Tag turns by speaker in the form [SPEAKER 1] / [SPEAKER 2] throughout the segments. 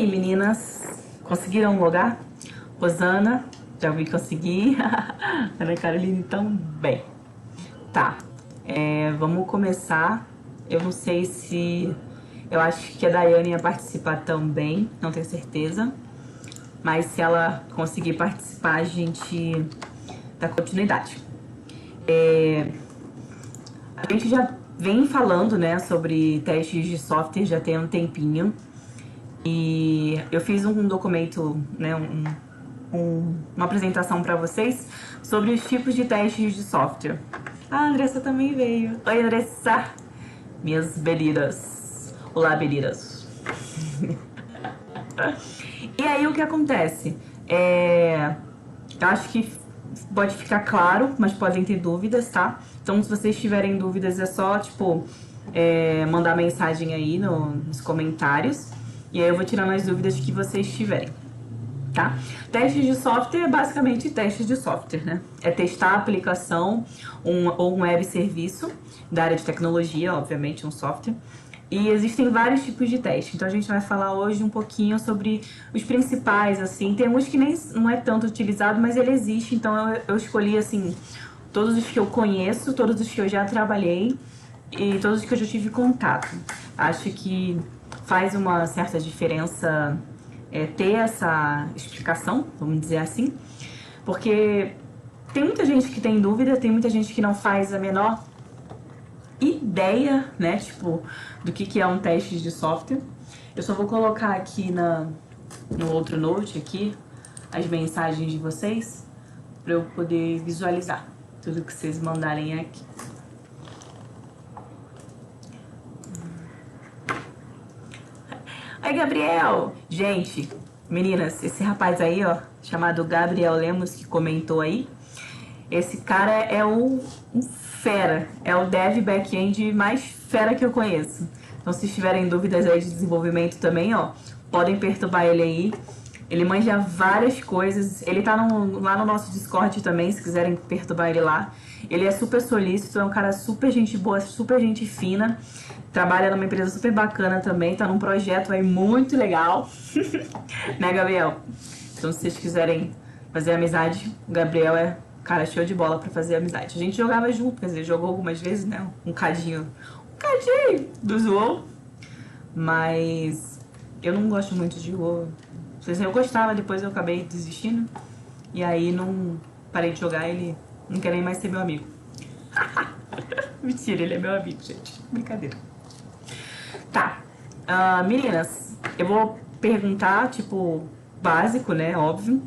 [SPEAKER 1] aí, meninas? Conseguiram logar? Rosana, já vi conseguir. Ana Carolina também. Tá, vamos começar. Eu não sei se... Eu acho que a Daiane ia participar também, não tenho certeza. Mas se ela conseguir participar, a gente dá continuidade. A gente já vem falando, né, sobre testes de software já tem um tempinho. E eu fiz um documento, né, uma apresentação para vocês sobre os tipos de testes de software. Ah, a Andressa também veio. Oi, Andressa! Minhas beliras. Olá, beliras. E aí, o que acontece? Eu acho que pode ficar claro, mas podem ter dúvidas, tá? Então, se vocês tiverem dúvidas, é só, tipo, mandar mensagem aí nos comentários. E aí eu vou tirando as dúvidas que vocês tiverem, tá? Testes de software é basicamente testes de software, né? É testar a aplicação ou um web serviço da área de tecnologia, obviamente, um software. E existem vários tipos de teste. Então a gente vai falar hoje um pouquinho sobre os principais, assim. Tem uns que nem não é tanto utilizado, mas ele existe. Então eu escolhi, assim, todos os que eu conheço, todos os que eu já trabalhei e todos os que eu já tive contato. Acho que faz uma certa diferença ter essa explicação, vamos dizer assim, porque tem muita gente que tem dúvida, tem muita gente que não faz a menor ideia, né, tipo, do que é um teste de software. Eu só vou colocar aqui no outro note aqui as mensagens de vocês para eu poder visualizar tudo que vocês mandarem aqui. Oi, Gabriel! Gente, meninas, esse rapaz aí, ó, chamado Gabriel Lemos, que comentou aí, esse cara é um fera, é o dev back-end mais fera que eu conheço. Então, se tiverem dúvidas aí de desenvolvimento também, ó, podem perturbar ele aí. Ele manja várias coisas, ele tá lá no nosso Discord também, se quiserem perturbar ele lá. Ele é super solícito, é um cara super gente boa, super gente fina. Trabalha numa empresa super bacana também, tá num projeto aí muito legal. Né, Gabriel? Então, se vocês quiserem fazer amizade, o Gabriel é cara show de bola pra fazer amizade. A gente jogava junto, quer dizer, jogou algumas vezes, né? Um cadinho do Zoou. Mas eu não gosto muito de WoW. Eu gostava, depois eu acabei desistindo. E aí não parei de jogar, ele não quer nem mais ser meu amigo. Mentira, ele é meu amigo, gente. Brincadeira. Tá. Meninas, eu vou perguntar, tipo, básico, né? Óbvio.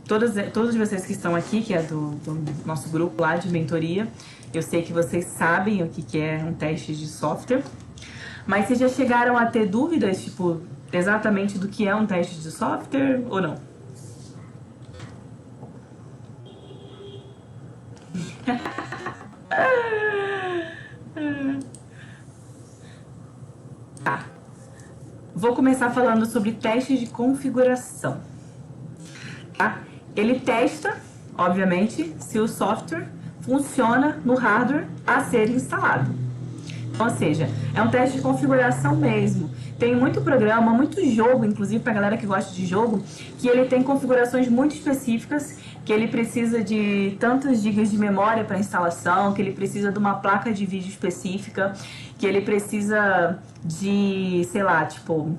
[SPEAKER 1] Todos vocês que estão aqui, que é do nosso grupo lá de mentoria, eu sei que vocês sabem o que é um teste de software. Mas vocês já chegaram a ter dúvidas, tipo, exatamente do que é um teste de software ou não? Tá. Vou começar falando sobre testes de configuração. Tá? Ele testa, obviamente, se o software funciona no hardware a ser instalado. Ou seja, é um teste de configuração mesmo. Tem muito programa, muito jogo, inclusive pra galera que gosta de jogo, que ele tem configurações muito específicas, que ele precisa de tantos gigas de memória para instalação, que ele precisa de uma placa de vídeo específica, que ele precisa de, sei lá, tipo,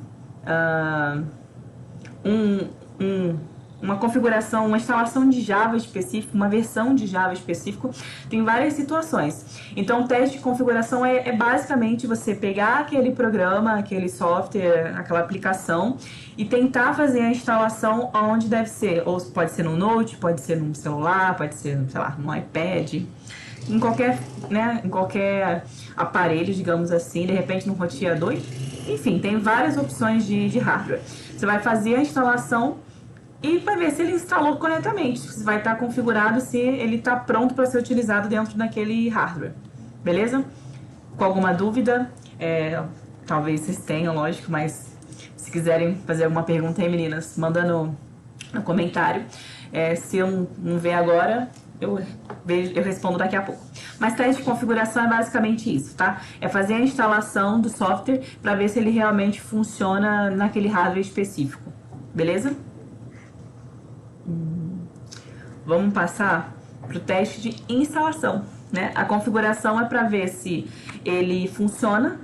[SPEAKER 1] uma configuração, uma instalação de Java específica, uma versão de Java específico, tem várias situações. Então, o teste de configuração é basicamente você pegar aquele programa, aquele software, aquela aplicação e tentar fazer a instalação onde deve ser. Ou pode ser no Note, pode ser num celular, pode ser, sei lá, no iPad, em qualquer aparelho, digamos assim, de repente no roteador. Enfim, tem várias opções de hardware. Você vai fazer a instalação e vai ver se ele instalou corretamente, se vai estar configurado, se ele está pronto para ser utilizado dentro daquele hardware. Beleza? Com alguma dúvida, talvez vocês tenham, lógico, mas se quiserem fazer alguma pergunta aí, meninas, manda no comentário. Se eu não ver agora, eu eu respondo daqui a pouco. Mas teste de configuração é basicamente isso, tá? É fazer a instalação do software para ver se ele realmente funciona naquele hardware específico, beleza? Vamos passar para o teste de instalação, né? A configuração é para ver se ele funciona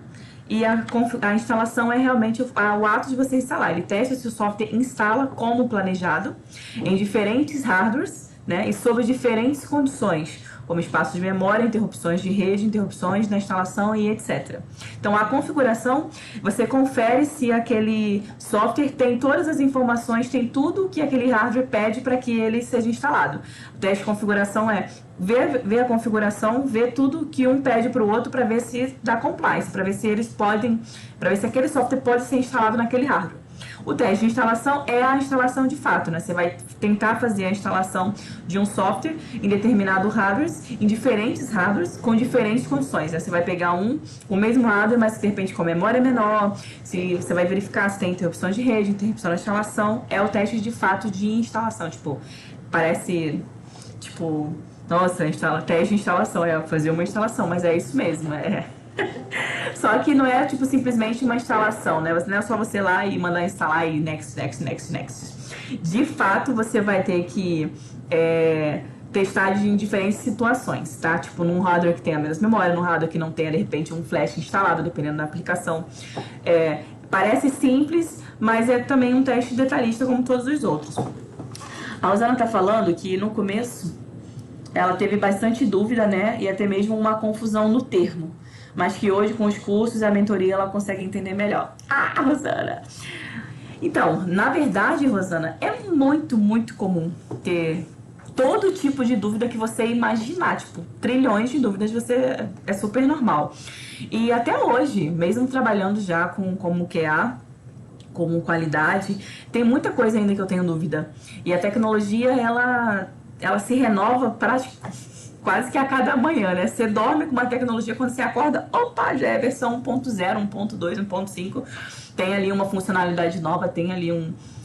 [SPEAKER 1] e a instalação é realmente o ato de você instalar. Ele testa se o software instala como planejado em diferentes hardwares, né? E sob diferentes condições, como espaço de memória, interrupções de rede, interrupções na instalação e etc. Então, a configuração, você confere se aquele software tem todas as informações, tem tudo que aquele hardware pede para que ele seja instalado. O teste de configuração é ver a configuração, ver tudo que um pede para o outro para ver se dá compliance, para ver se eles podem, para ver se aquele software pode ser instalado naquele hardware. O teste de instalação é a instalação de fato, né? Você vai tentar fazer a instalação de um software em determinado hardware, em diferentes hardwares, com diferentes condições, né? Você vai pegar o mesmo hardware, mas de repente com memória menor, se você vai verificar se tem interrupções de rede, interrupção da instalação, é o teste de fato de instalação. Tipo, parece, tipo, nossa, teste de instalação, é fazer uma instalação, mas é isso mesmo, Só que não é, tipo, simplesmente uma instalação, né? Não é só você ir lá e mandar instalar e next. De fato, você vai ter que testar em diferentes situações, tá? Tipo, num hardware que tenha menos memória, num hardware que não tenha, de repente, um flash instalado, dependendo da aplicação. Parece simples, mas é também um teste detalhista como todos os outros. A Rosana tá falando que no começo ela teve bastante dúvida, né? E até mesmo uma confusão no termo. Mas que hoje, com os cursos e a mentoria, ela consegue entender melhor. Ah, Rosana! Então, na verdade, Rosana, é muito, muito comum ter todo tipo de dúvida que você imaginar. Tipo, trilhões de dúvidas, é super normal. E até hoje, mesmo trabalhando já como QA, como qualidade, tem muita coisa ainda que eu tenho dúvida. E a tecnologia, ela se renova quase que a cada manhã, né? Você dorme com uma tecnologia, quando você acorda, opa, já é versão 1.0, 1.2, 1.5. Tem ali uma funcionalidade nova, tem ali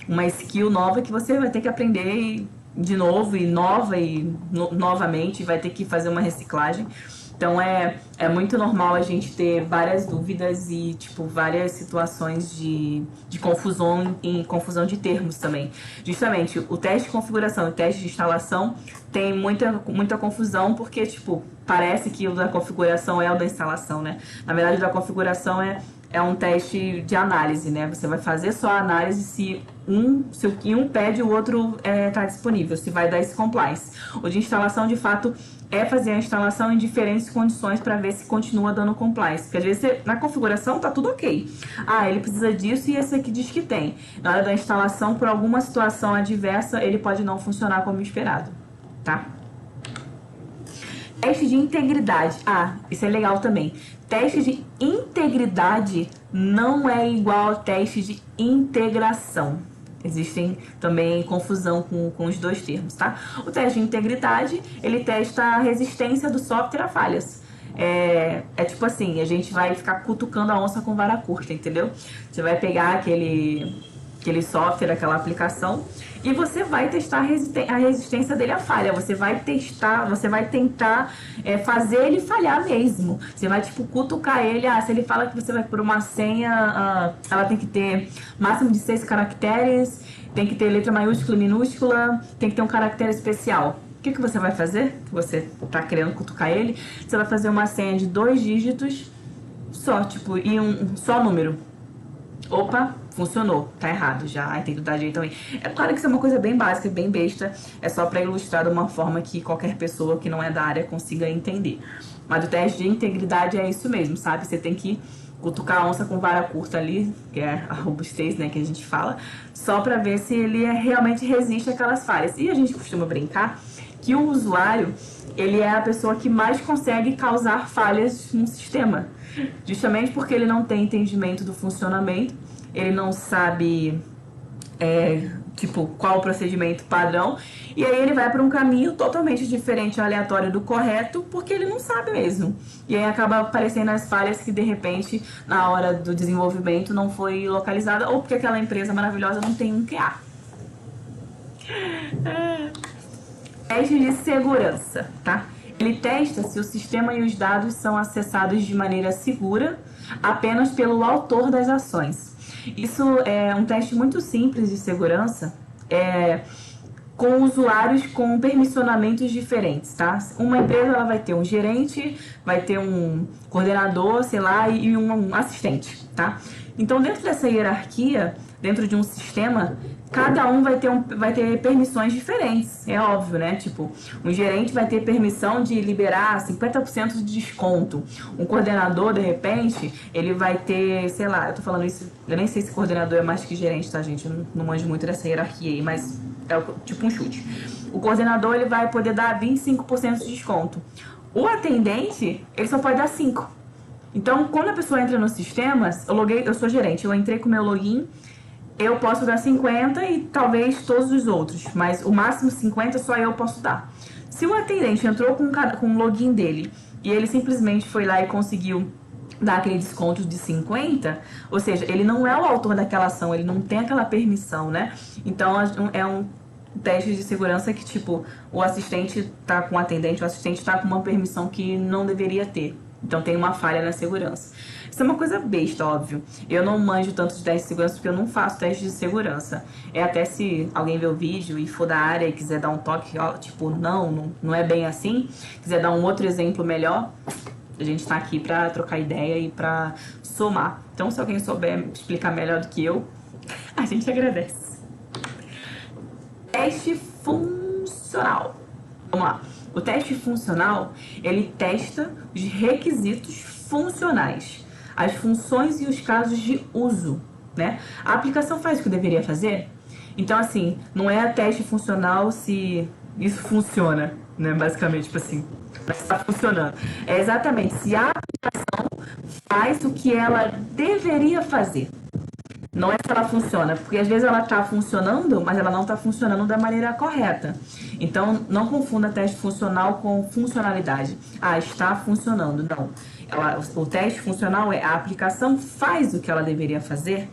[SPEAKER 1] uma skill nova que você vai ter que aprender de novo e novamente, vai ter que fazer uma reciclagem. Então é muito normal a gente ter várias dúvidas e, tipo, várias situações de confusão e confusão de termos também. Justamente, o teste de configuração e o teste de instalação tem muita confusão porque, tipo, parece que o da configuração é o da instalação, né? Na verdade, o da configuração é um teste de análise, né? Você vai fazer só a análise se o que um pede, o outro está disponível, se vai dar esse compliance. O de instalação, de fato, é fazer a instalação em diferentes condições para ver se continua dando compliance. Porque às vezes na configuração tá tudo ok. Ah, ele precisa disso e esse aqui diz que tem. Na hora da instalação, por alguma situação adversa, ele pode não funcionar como esperado, tá? Teste de integridade. Ah, isso é legal também. Teste de integridade não é igual ao teste de integração. Existem também confusão com os dois termos, tá? O teste de integridade, ele testa a resistência do software a falhas. É tipo assim, a gente vai ficar cutucando a onça com vara curta, entendeu? Você vai pegar aquele software, aquela aplicação, e você vai testar a resistência dele à falha. Você vai testar, você vai tentar fazer ele falhar mesmo. Você vai, tipo, cutucar ele. Se ele fala que você vai por uma senha, ela tem que ter máximo de 6 caracteres, tem que ter letra maiúscula e minúscula, tem que ter um caractere especial. O que você vai fazer? Você tá querendo cutucar ele? Você vai fazer uma senha de 2 dígitos só, tipo, e um só número. Opa, funcionou, tá errado já, a integridade aí também. É claro que isso é uma coisa bem básica, bem besta, é só para ilustrar de uma forma que qualquer pessoa que não é da área consiga entender. Mas o teste de integridade é isso mesmo, sabe? Você tem que cutucar a onça com vara curta ali, que é a robustez, né, que a gente fala, só para ver se ele realmente resiste àquelas falhas. E a gente costuma brincar que o usuário, ele é a pessoa que mais consegue causar falhas no sistema. Justamente porque ele não tem entendimento do funcionamento, ele não sabe, tipo, qual o procedimento padrão, e aí ele vai para um caminho totalmente diferente, aleatório do correto, porque ele não sabe mesmo. E aí acaba aparecendo as falhas que, de repente, na hora do desenvolvimento não foi localizada, ou porque aquela empresa maravilhosa não tem um QA. Teste de segurança, tá? Ele testa se o sistema e os dados são acessados de maneira segura apenas pelo autor das ações. Isso é um teste muito simples de segurança, com usuários com permissionamentos diferentes, tá? Uma empresa ela vai ter um gerente, vai ter um coordenador, sei lá, e um assistente, tá? Então, dentro dessa hierarquia, dentro de um sistema, cada um vai ter permissões diferentes, é óbvio, né? Tipo, um gerente vai ter permissão de liberar 50% de desconto. Um coordenador, de repente, ele vai ter, sei lá, eu tô falando isso, eu nem sei se coordenador é mais que gerente, tá, gente? Eu não manjo muito dessa hierarquia aí, mas é tipo um chute. O coordenador, ele vai poder dar 25% de desconto. O atendente, ele só pode dar 5%. Então, quando a pessoa entra no sistema, eu sou gerente, eu entrei com o meu login, eu posso dar 50 e talvez todos os outros, mas o máximo 50 só eu posso dar. Se o atendente entrou com o login dele e ele simplesmente foi lá e conseguiu dar aquele desconto de 50, ou seja, ele não é o autor daquela ação, ele não tem aquela permissão, né? Então, é um teste de segurança que, tipo, o assistente tá com o atendente, o assistente tá com uma permissão que não deveria ter. Então tem uma falha na segurança. Isso é uma coisa besta, óbvio. Eu não manjo tanto de teste de segurança porque eu não faço teste de segurança. Até se alguém ver o vídeo e for da área e quiser dar um toque, ó, tipo, não é bem assim. Quiser dar um outro exemplo melhor, a gente tá aqui pra trocar ideia e pra somar. Então, se alguém souber explicar melhor do que eu, a gente agradece. Teste funcional. Vamos lá. O teste funcional, ele testa os requisitos funcionais, as funções e os casos de uso, né? A aplicação faz o que deveria fazer. Então, assim, não é teste funcional se isso funciona, né? Basicamente, tipo assim, está funcionando. É exatamente se a aplicação faz o que ela deveria fazer. Não é se ela funciona, porque às vezes ela está funcionando, mas ela não está funcionando da maneira correta. Então, não confunda teste funcional com funcionalidade. Ah, está funcionando. Não. O teste funcional é a aplicação faz o que ela deveria fazer.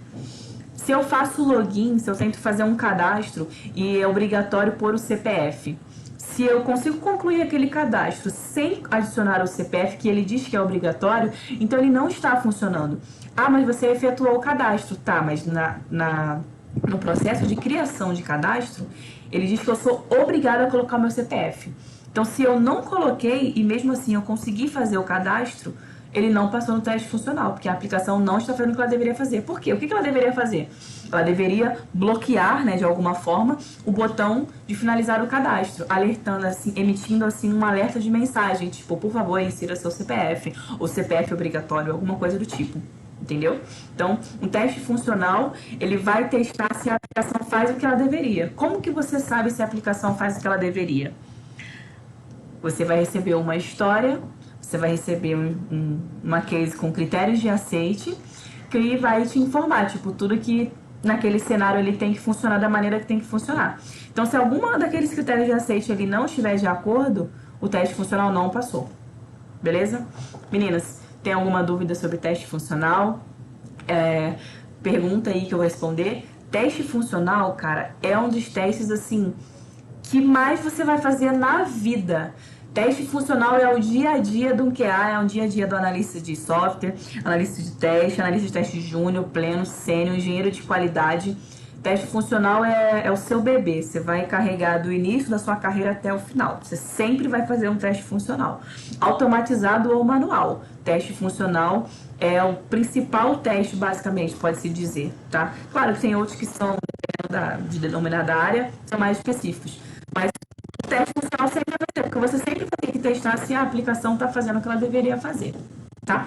[SPEAKER 1] Se eu faço login, se eu tento fazer um cadastro e é obrigatório pôr o CPF, se eu consigo concluir aquele cadastro sem adicionar o CPF, que ele diz que é obrigatório, então ele não está funcionando. Ah, mas você efetuou o cadastro. Tá, mas no processo de criação de cadastro, ele diz que eu sou obrigada a colocar o meu CPF. Então, se eu não coloquei e mesmo assim eu consegui fazer o cadastro, ele não passou no teste funcional, porque a aplicação não está fazendo o que ela deveria fazer. Por quê? O que ela deveria fazer? Ela deveria bloquear, né, de alguma forma, o botão de finalizar o cadastro, alertando assim, emitindo assim um alerta de mensagem, tipo, por favor, insira seu CPF, ou CPF obrigatório, alguma coisa do tipo. Entendeu? Então, um teste funcional, ele vai testar se a aplicação faz o que ela deveria. Como que você sabe se a aplicação faz o que ela deveria? Você vai receber uma história, você vai receber uma case com critérios de aceite, que vai te informar, tipo, tudo que naquele cenário ele tem que funcionar da maneira que tem que funcionar. Então, se alguma daqueles critérios de aceite ele não estiver de acordo, o teste funcional não passou. Beleza? Meninas, tem alguma dúvida sobre teste funcional? Pergunta aí que eu vou responder. Teste funcional, cara, é um dos testes, assim, que mais você vai fazer na vida. Teste funcional é o dia a dia do QA, é o dia a dia do analista de software, analista de teste júnior, pleno, sênior, engenheiro de qualidade. Teste funcional é o seu bebê, você vai carregar do início da sua carreira até o final. Você sempre vai fazer um teste funcional, automatizado ou manual. Teste funcional é o principal teste, basicamente, pode-se dizer, tá? Claro que tem outros que são, de denominada área, são mais específicos. Mas o teste funcional sempre vai ter, porque você sempre vai ter que testar se a aplicação está fazendo o que ela deveria fazer, tá?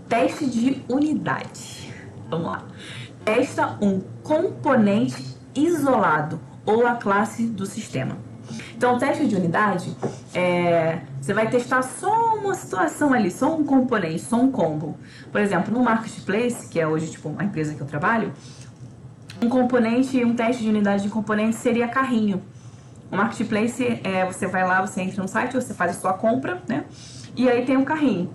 [SPEAKER 1] Teste de unidade. Vamos lá. Testa um componente isolado ou a classe do sistema. Então, o teste de unidade, você vai testar só uma situação ali, só um componente, só um combo. Por exemplo, no Marketplace, que é hoje tipo a empresa que eu trabalho, um teste de unidade de componente seria carrinho. O Marketplace, você vai lá, você entra no site, você faz a sua compra, né? E aí tem um carrinho.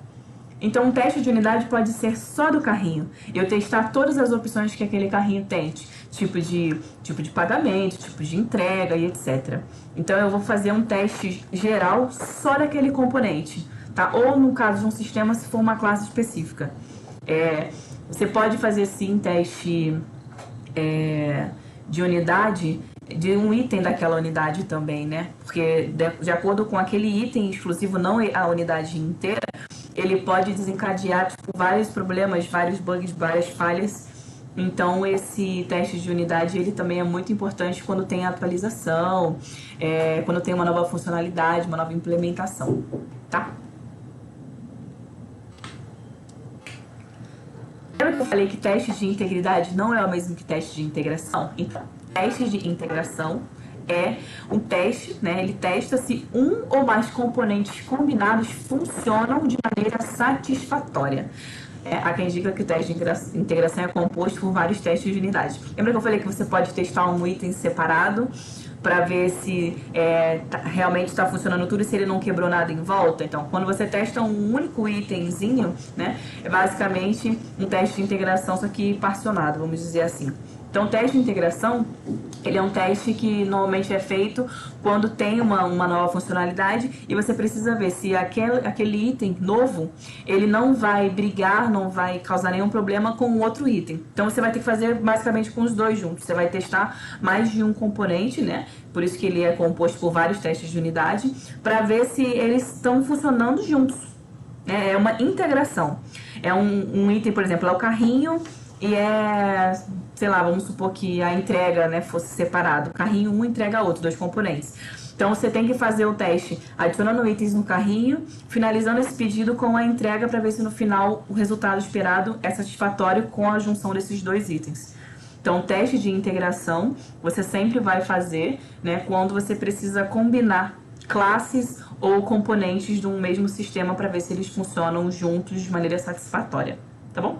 [SPEAKER 1] Então, um teste de unidade pode ser só do carrinho. Eu testar todas as opções que aquele carrinho tem, tipo de pagamento, tipo de entrega e etc. Então, eu vou fazer um teste geral só daquele componente, tá? Ou, no caso de um sistema, se for uma classe específica. Você pode fazer, sim, teste de unidade de um item daquela unidade também, né? Porque de acordo com aquele item exclusivo, não a unidade inteira, ele pode desencadear tipo, vários problemas, vários bugs, várias falhas. Então esse teste de unidade ele também é muito importante quando tem atualização, quando tem uma nova funcionalidade, uma nova implementação, tá? Lembra que eu falei que teste de integridade não é o mesmo que teste de integração? Então, teste de integração é um teste, né? Ele testa se um ou mais componentes combinados funcionam de maneira satisfatória. Há quem diga que o teste de integração é composto por vários testes de unidade. Lembra que eu falei que você pode testar um item separado para ver se realmente está funcionando tudo e se ele não quebrou nada em volta? Então, quando você testa um único itemzinho, né, é basicamente um teste de integração, só que particionado, vamos dizer assim. Então, o teste de integração, ele é um teste que normalmente é feito quando tem uma nova funcionalidade e você precisa ver se aquele item novo, ele não vai brigar, não vai causar nenhum problema com o outro item. Então, você vai ter que fazer basicamente com os dois juntos. Você vai testar mais de um componente, né? Por isso que ele é composto por vários testes de unidade, para ver se eles estão funcionando juntos. É uma integração. É um item, por exemplo, é o carrinho e sei lá, vamos supor que a entrega, né, fosse separado. Carrinho um entrega outro, dois componentes. Então você tem que fazer o teste adicionando itens no carrinho, finalizando esse pedido com a entrega para ver se no final o resultado esperado é satisfatório com a junção desses dois itens. Então, o teste de integração você sempre vai fazer, né, quando você precisa combinar classes ou componentes de um mesmo sistema para ver se eles funcionam juntos de maneira satisfatória, tá bom?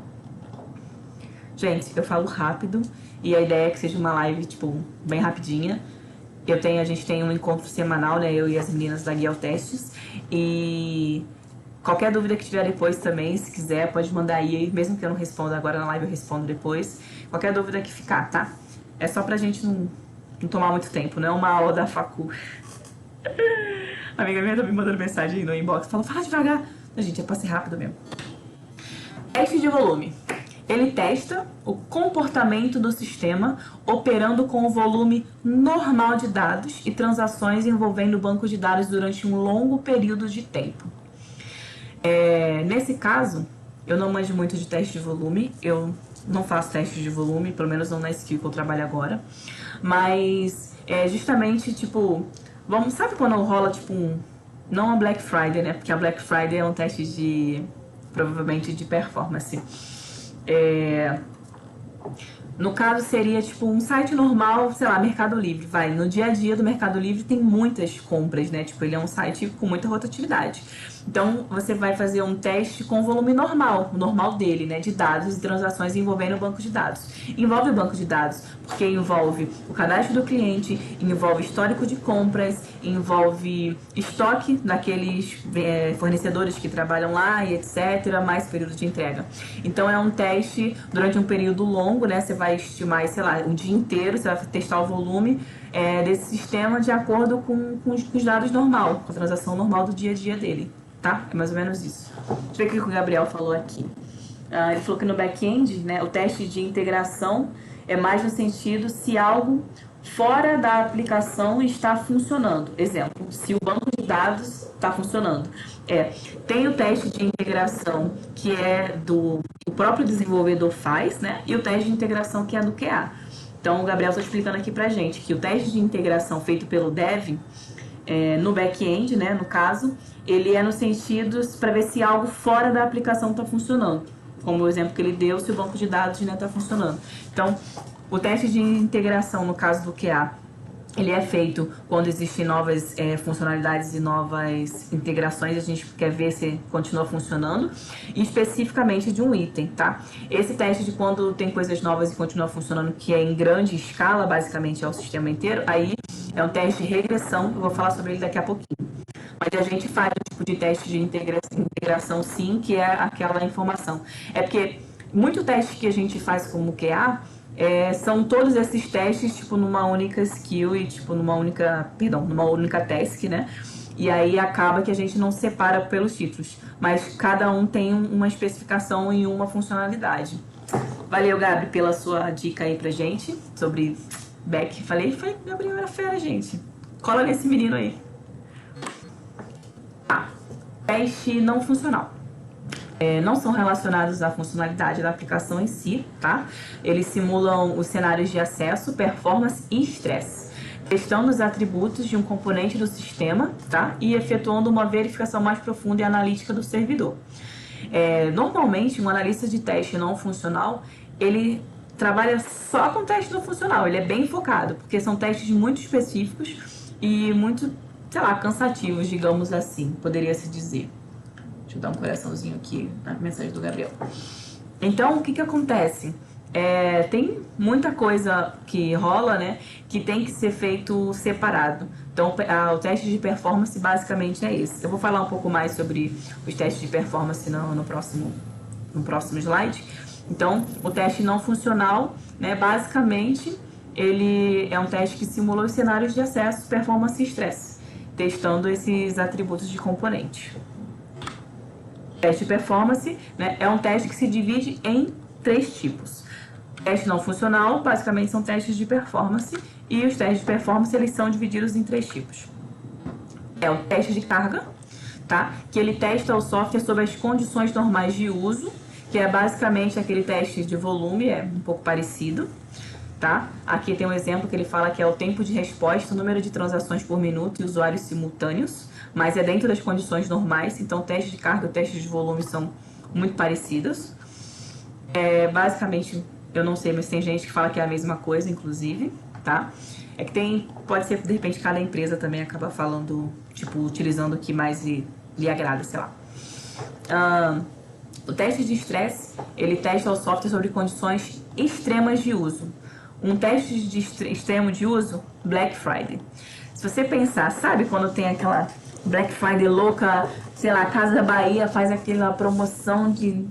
[SPEAKER 1] Gente, eu falo rápido e a ideia é que seja uma live, tipo, bem rapidinha. A gente tem um encontro semanal, né, eu e as meninas da Guia ao Testes, e qualquer dúvida que tiver depois também, se quiser, pode mandar aí, mesmo que eu não responda agora na live, eu respondo depois. Qualquer dúvida que ficar, tá? É só pra gente não tomar muito tempo, não é uma aula da facu. A amiga minha tá me mandando mensagem no inbox, fala devagar. Não, gente, é pra ser rápido mesmo. Teste de volume. Ele testa o comportamento do sistema operando com o volume normal de dados e transações envolvendo o banco de dados durante um longo período de tempo. Nesse caso, eu não manjo muito de teste de volume, eu não faço teste de volume, pelo menos não na skill que eu trabalho agora, mas justamente, tipo, sabe quando rola, tipo, não a Black Friday, né, porque a Black Friday é um teste provavelmente de performance. No caso seria tipo um site normal, sei lá, Mercado Livre, no dia a dia do Mercado Livre tem muitas compras, né, tipo ele é um site com muita rotatividade. Então você vai fazer um teste com o volume normal, o normal dele, né, de dados e transações envolvendo o banco de dados. Envolve o banco de dados porque envolve o cadastro do cliente, envolve histórico de compras, envolve estoque daqueles fornecedores que trabalham lá e etc, mais período de entrega. Então é um teste durante um período longo, né, você vai estimar, sei lá, um dia inteiro, você vai testar o volume desse sistema de acordo com os dados normal, com a transação normal do dia a dia dele, tá? É mais ou menos isso. Deixa eu ver o que o Gabriel falou aqui. Ele falou que no back-end, né, o teste de integração é mais no sentido se algo fora da aplicação está funcionando. Exemplo, se o banco de dados está funcionando. Tem o teste de integração que o próprio desenvolvedor faz, né? E o teste de integração que é do QA. Então, o Gabriel está explicando aqui pra gente que o teste de integração feito pelo dev, no back-end, né, no caso, ele é no sentido para ver se algo fora da aplicação está funcionando. Como o exemplo que ele deu, se o banco de dados está funcionando. Então, o teste de integração, no caso do QA, ele é feito quando existem novas funcionalidades e novas integrações, a gente quer ver se continua funcionando, e especificamente de um item, tá? Esse teste de quando tem coisas novas e continua funcionando, que é em grande escala, basicamente é o sistema inteiro, aí é um teste de regressão, eu vou falar sobre ele daqui a pouquinho. Mas a gente faz um tipo de teste de integração sim, que é aquela informação. É porque muito teste que a gente faz como QA são todos esses testes, tipo, numa única skill e, tipo, numa única task, né? E aí acaba que a gente não separa pelos títulos, mas cada um tem uma especificação e uma funcionalidade. Valeu, Gabi, pela sua dica aí pra gente sobre back. Foi Gabriel era fera, gente. Cola nesse menino aí. Teste não funcional. Não são relacionados à funcionalidade da aplicação em si, tá? Eles simulam os cenários de acesso, performance e estresse, testando os atributos de um componente do sistema, tá? E efetuando uma verificação mais profunda e analítica do servidor. Normalmente, um analista de teste não funcional, ele trabalha só com teste não funcional, ele é bem focado, porque são testes muito específicos e muito, sei lá, cansativos, digamos assim, poderia se dizer. Deixa eu dar um coraçãozinho aqui na mensagem do Gabriel. Então, o que que acontece? Tem muita coisa que rola, né, que tem que ser feito separado. Então, o teste de performance basicamente é esse. Eu vou falar um pouco mais sobre os testes de performance no próximo slide. Então, o teste não funcional, né, basicamente, ele é um teste que simula os cenários de acesso, performance e estresse, testando esses atributos de componente. Teste de performance, né, é um teste que se divide em 3 tipos. Teste não funcional, basicamente são testes de performance, e os testes de performance eles são divididos em 3 tipos. É o teste de carga, tá? Que ele testa o software sobre as condições normais de uso, que é basicamente aquele teste de volume, é um pouco parecido, tá? Aqui tem um exemplo que ele fala que é o tempo de resposta, o número de transações por minuto e usuários simultâneos, mas é dentro das condições normais, então o teste de carga e o teste de volume são muito parecidos. Basicamente, eu não sei, mas tem gente que fala que é a mesma coisa, inclusive, tá? É que pode ser, de repente, cada empresa também acaba falando, tipo, utilizando o que mais lhe agrada, sei lá. O teste de estresse, ele testa o software sobre condições extremas de uso. Um teste de extremo de uso, Black Friday. Se você pensar, sabe quando tem aquela Black Friday louca, sei lá, Casa Bahia faz aquela promoção de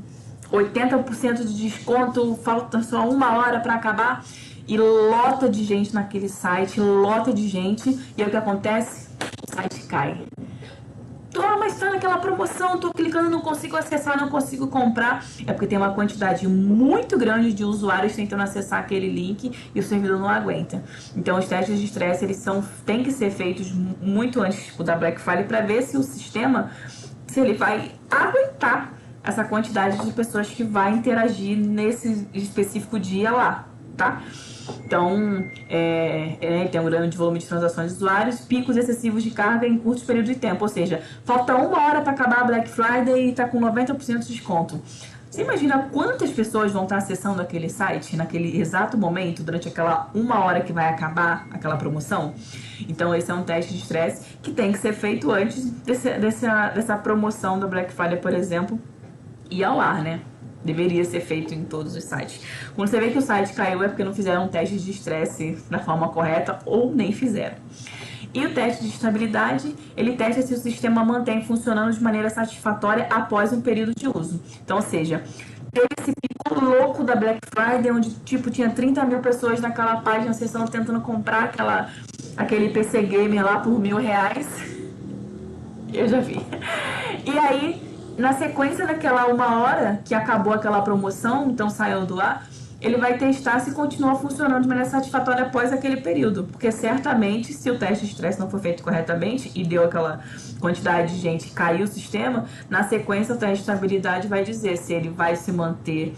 [SPEAKER 1] 80% de desconto, falta só 1 hora para acabar e lota de gente naquele site, lota de gente, e aí o que acontece? O site cai. Mas tá naquela promoção, tô clicando, não consigo acessar, não consigo comprar. É porque tem uma quantidade muito grande de usuários tentando acessar aquele link e o servidor não aguenta. Então os testes de estresse, têm que ser feitos muito antes, tipo, da Black Friday, para ver se o sistema, se ele vai aguentar essa quantidade de pessoas que vai interagir nesse específico dia lá, tá? Então, tem um grande volume de transações de usuários, picos excessivos de carga em curtos períodos de tempo, ou seja, falta 1 hora para acabar a Black Friday e está com 90% de desconto. Você imagina quantas pessoas vão estar acessando aquele site naquele exato momento, durante aquela 1 hora que vai acabar aquela promoção? Então, esse é um teste de estresse que tem que ser feito antes dessa promoção da Black Friday, por exemplo, ir ao ar, né? Deveria ser feito em todos os sites. Quando você vê que o site caiu é porque não fizeram um teste de estresse da forma correta ou nem fizeram. E o teste de estabilidade, ele testa se o sistema mantém funcionando de maneira satisfatória após um período de uso. Então, ou seja, teve esse pico louco da Black Friday, onde tipo tinha 30 mil pessoas naquela página acessando, tentando comprar aquele PC Gamer lá por R$1.000. Eu já vi. E aí, na sequência daquela 1 hora que acabou aquela promoção, então saiu do ar, ele vai testar se continua funcionando de maneira satisfatória após aquele período. Porque certamente, se o teste de estresse não for feito corretamente e deu aquela quantidade de gente, caiu o sistema, na sequência o teste de estabilidade vai dizer se ele vai se manter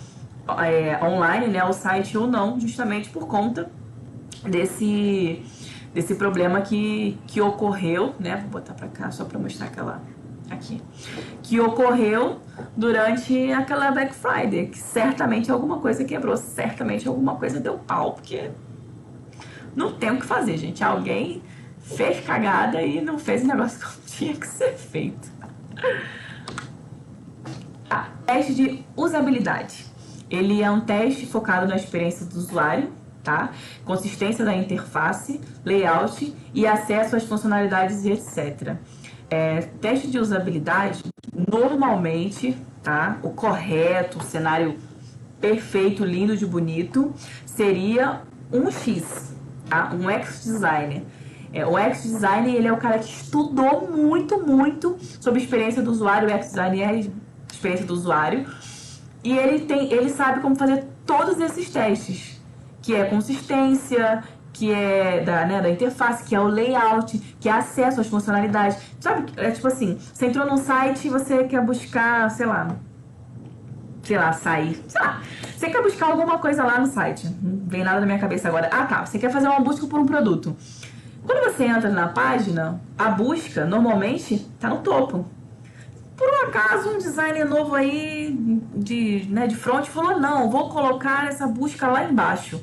[SPEAKER 1] online, né, o site ou não, justamente por conta desse problema que ocorreu, né? Vou botar pra cá só pra mostrar aqui, que ocorreu durante aquela Black Friday, que certamente alguma coisa quebrou, certamente alguma coisa deu pau, porque não tem o que fazer, gente. Alguém fez cagada e não fez o negócio como tinha que ser feito. Teste de usabilidade. Ele é um teste focado na experiência do usuário, tá? Consistência da interface, layout e acesso às funcionalidades e etc. Teste de usabilidade, normalmente, tá? O correto, o cenário perfeito, lindo de bonito, seria um X, tá? Um UX designer. O UX designer, ele é o cara que estudou muito, muito sobre a experiência do usuário. O UX designer é a experiência do usuário. E ele sabe como fazer todos esses testes, que é consistência, que é da interface, que é o layout, que é acesso às funcionalidades. Sabe, é tipo assim, você entrou num site e você quer buscar, sei lá, sair. Sei lá, você quer buscar alguma coisa lá no site. Não vem nada na minha cabeça agora. Ah, tá. Você quer fazer uma busca por um produto. Quando você entra na página, a busca normalmente tá no topo. Por um acaso, um designer novo aí de front falou: não, vou colocar essa busca lá embaixo.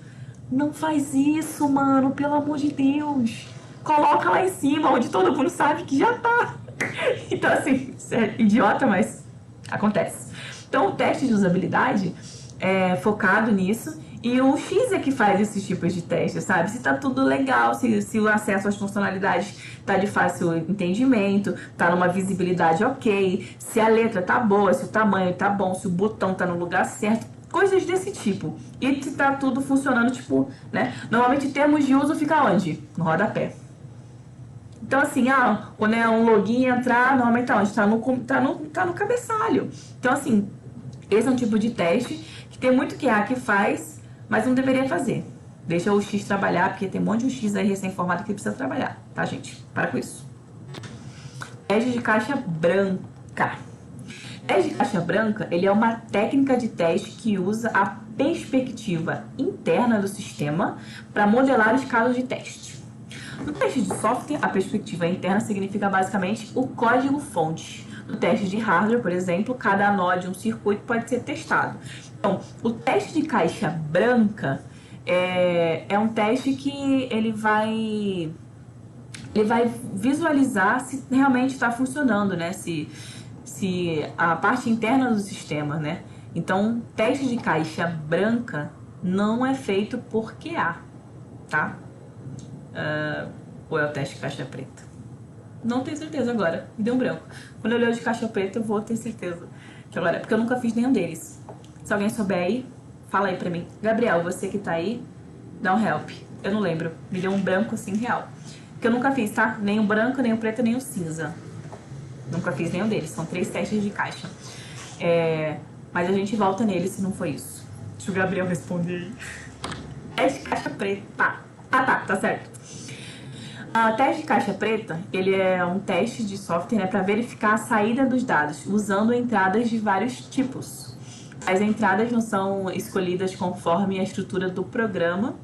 [SPEAKER 1] Não faz isso, mano, pelo amor de Deus. Coloca lá em cima, onde todo mundo sabe que já tá. Então, assim, isso é idiota, mas acontece. Então, o teste de usabilidade é focado nisso. E o X é que faz esses tipos de testes, sabe? Se tá tudo legal, se o acesso às funcionalidades tá de fácil entendimento, tá numa visibilidade ok, se a letra tá boa, se o tamanho tá bom, se o botão tá no lugar certo, coisas desse tipo. E se tá tudo funcionando, tipo, né? Normalmente termos de uso fica onde? No rodapé. Então, assim, quando é um login entrar, normalmente tá onde? Tá no cabeçalho. Então, assim, esse é um tipo de teste que tem muito QA que faz, mas não deveria fazer. Deixa o X trabalhar, porque tem um monte de X aí recém-formado que precisa trabalhar, tá, gente? Para com isso. Teste de caixa branca. Teste de caixa branca, ele é uma técnica de teste que usa a perspectiva interna do sistema para modelar os casos de teste. No teste de software, a perspectiva interna significa basicamente o código-fonte. No teste de hardware, por exemplo, cada nó de um circuito pode ser testado. Então, o teste de caixa branca é um teste que ele vai visualizar se realmente está funcionando, né? Se a parte interna do sistema, né? Então, teste de caixa branca não é feito por QA, tá? Ou é o teste de caixa preta? Não tenho certeza agora, me deu um branco. Quando eu ler o de caixa preta, eu vou ter certeza que agora, porque eu nunca fiz nenhum deles. Se alguém souber aí, fala aí pra mim. Gabriel, você que tá aí, dá um help. Eu não lembro, me deu um branco assim real. Porque eu nunca fiz, tá? Nem o branco, nem o preto, nem o cinza. Nunca fiz nenhum deles, são 3 testes de caixa. Mas a gente volta nele se não for isso. Deixa o Gabriel responder aí. Teste de caixa preta. Tá certo. O teste de caixa preta, ele é um teste de software, né, para verificar a saída dos dados, usando entradas de vários tipos. As entradas não são escolhidas conforme a estrutura do programa.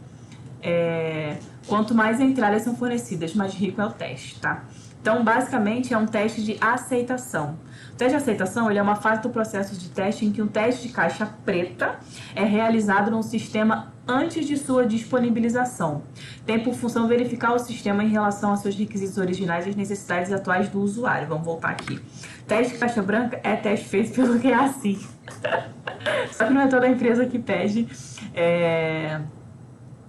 [SPEAKER 1] Quanto mais entradas são fornecidas, mais rico é o teste, tá? Então, basicamente, é um teste de aceitação. O teste de aceitação, ele é uma fase do processo de teste em que um teste de caixa preta é realizado num sistema antes de sua disponibilização. Tem por função verificar o sistema em relação aos seus requisitos originais e as necessidades atuais do usuário. Vamos voltar aqui. Teste de caixa branca é teste feito pelo QA, sim. Só que não é toda a empresa que pede.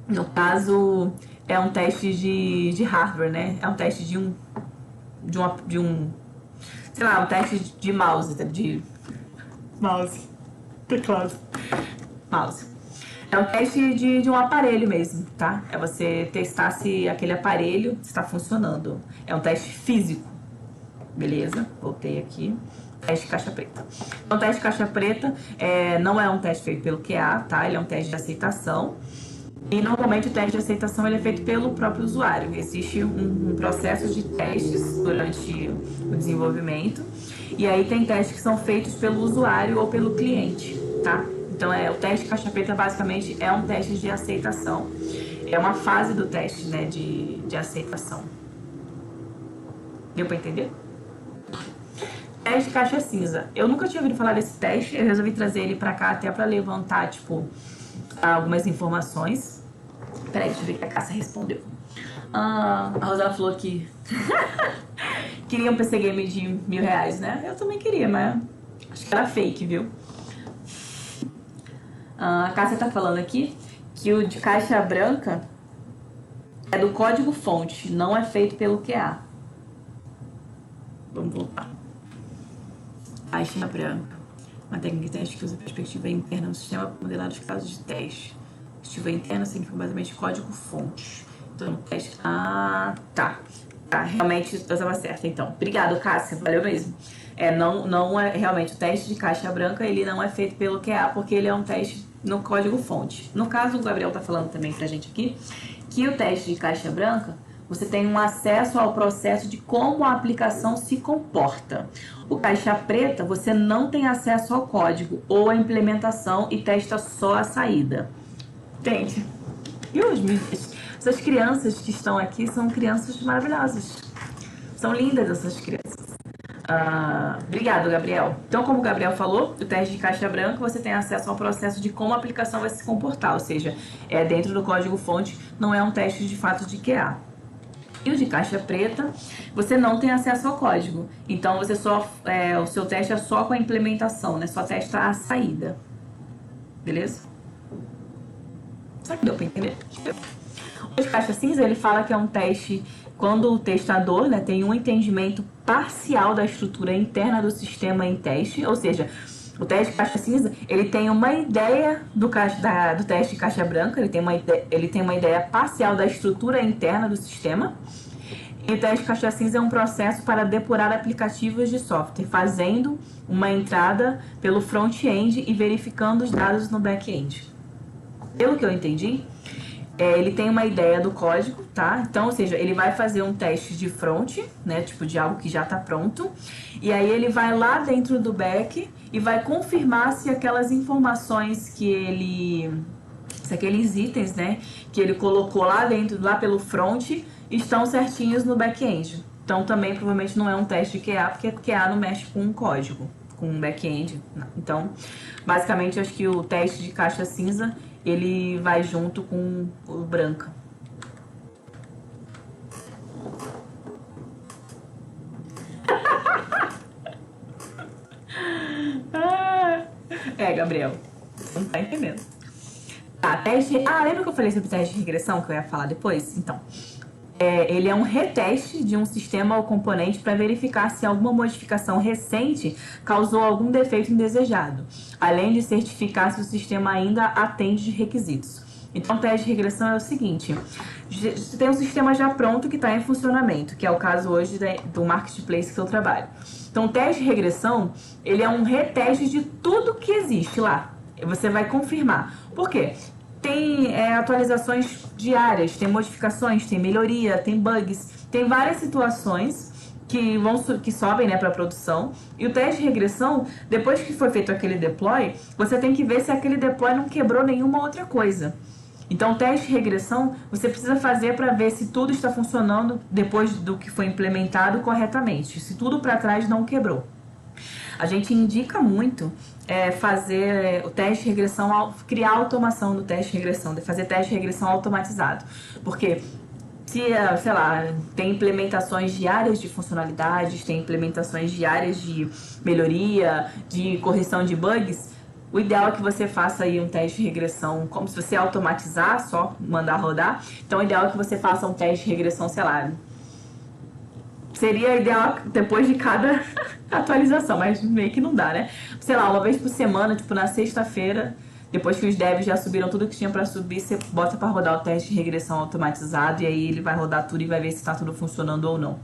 [SPEAKER 1] No caso, é um teste de hardware, né? É um teste de um sei lá, um teste de mouse, teclado, mouse. É um teste de um aparelho mesmo, tá? É você testar se aquele aparelho está funcionando. É um teste físico, beleza? Voltei aqui. Teste de caixa preta. Então, o teste de caixa preta não é um teste feito pelo QA, tá? Ele é um teste de aceitação. E normalmente o teste de aceitação ele é feito pelo próprio usuário. Existe um processo de testes durante o desenvolvimento. E aí tem testes que são feitos pelo usuário ou pelo cliente, tá? Então o teste de caixa preta basicamente é um teste de aceitação. É uma fase do teste, né, de aceitação. Deu pra entender? Teste de caixa cinza. Eu nunca tinha ouvido falar desse teste. Eu resolvi trazer ele pra cá até pra levantar, tipo, algumas informações. Peraí, deixa eu ver o que a Cássia respondeu. A Rosana falou que queria um PC Game de R$ 1.000, né? Eu também queria, mas acho que era fake, viu? A Cássia tá falando aqui que o de caixa branca é do código fonte, não é feito pelo QA. Vamos voltar. Caixa branca. Uma técnica de teste que usa perspectiva interna no sistema para modelar os casos de teste. Perspectiva interna significa basicamente código-fonte. Então, no teste... Ah, tá. Tá, realmente eu estava certa, então. Obrigado, Cássia. Valeu mesmo. Não é realmente o teste de caixa branca, ele não é feito pelo QA, porque ele é um teste no código-fonte. No caso, o Gabriel tá falando também pra gente aqui, que o teste de caixa branca, você tem um acesso ao processo de como a aplicação se comporta. O caixa preta, você não tem acesso ao código ou à implementação e testa só a saída. Entende? E essas crianças que estão aqui são crianças maravilhosas. São lindas essas crianças. Obrigado, Gabriel. Então, como o Gabriel falou, o teste de caixa branca, você tem acesso ao processo de como a aplicação vai se comportar, ou seja, é dentro do código-fonte, não é um teste de fato de QA. E o de caixa preta, você não tem acesso ao código. Então, você o seu teste é só com a implementação, né? Só testa a saída. Beleza? Será que deu para entender? O de caixa cinza, ele fala que é um teste quando o testador, né, tem um entendimento parcial da estrutura interna do sistema em teste, ou seja, o teste de caixa cinza, ele tem uma ideia do teste de caixa branca, ele tem uma ideia parcial da estrutura interna do sistema. E o teste de caixa cinza é um processo para depurar aplicativos de software, fazendo uma entrada pelo front-end e verificando os dados no back-end. Pelo que eu entendi, ele tem uma ideia do código, tá? Então, ou seja, ele vai fazer um teste de front, né? Tipo, de algo que já tá pronto. E aí ele vai lá dentro do back e vai confirmar se aquelas informações se aqueles itens, né? Que ele colocou lá dentro, lá pelo front, estão certinhos no back-end. Então, também, provavelmente, não é um teste de QA, porque QA não mexe com um código, com um back-end. Então, basicamente, acho que o teste de caixa cinza ele vai junto com o branca. Gabriel, você não tá entendendo. Tá, teste... lembra que eu falei sobre teste de regressão, que eu ia falar depois? Então, ele é um reteste de um sistema ou componente para verificar se alguma modificação recente causou algum defeito indesejado, além de certificar se o sistema ainda atende requisitos. Então, o teste de regressão é o seguinte: você tem um sistema já pronto que está em funcionamento, que é o caso hoje do marketplace que eu trabalho. Então, o teste de regressão, ele é um reteste de tudo que existe lá. Você vai confirmar. Por quê? Tem atualizações diárias, tem modificações, tem melhoria, tem bugs, tem várias situações que sobem, né, para produção. E o teste de regressão, depois que foi feito aquele deploy, você tem que ver se aquele deploy não quebrou nenhuma outra coisa. Então, o teste de regressão você precisa fazer para ver se tudo está funcionando depois do que foi implementado corretamente, se tudo para trás não quebrou. A gente indica muito fazer o teste de regressão, criar automação do teste de regressão, fazer teste de regressão automatizado. Porque se, sei lá, tem implementações diárias de funcionalidades, tem implementações diárias de melhoria, de correção de bugs, o ideal é que você faça aí um teste de regressão, como se você automatizar, só mandar rodar. Então, o ideal é que você faça um teste de regressão, sei lá, seria ideal depois de cada atualização, mas meio que não dá, né? Sei lá, uma vez por semana, tipo na sexta-feira, depois que os devs já subiram tudo que tinha pra subir, você bota pra rodar o teste de regressão automatizado e aí ele vai rodar tudo e vai ver se tá tudo funcionando ou não.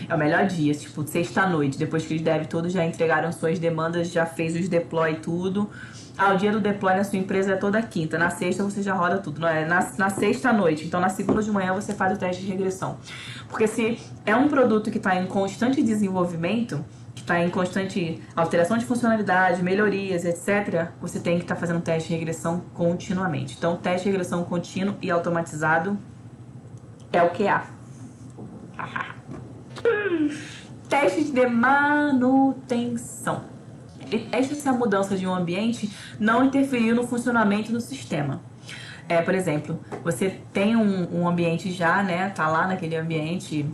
[SPEAKER 1] É o melhor dia, tipo, sexta-noite, depois que os devs todos já entregaram suas demandas, já fez os deploy e tudo. O dia do deploy na sua empresa é toda quinta. Na sexta você já roda tudo. Não é? Na sexta-noite. Então, na segunda de manhã você faz o teste de regressão. Porque se é um produto que está em constante desenvolvimento, que está em constante alteração de funcionalidade, melhorias, etc., você tem que estar fazendo teste de regressão continuamente. Então, teste de regressão contínuo e automatizado é o QA. Teste de manutenção. Ele testa se a mudança de um ambiente não interferiu no funcionamento do sistema. Por exemplo, você tem um ambiente já, né? Tá lá naquele ambiente,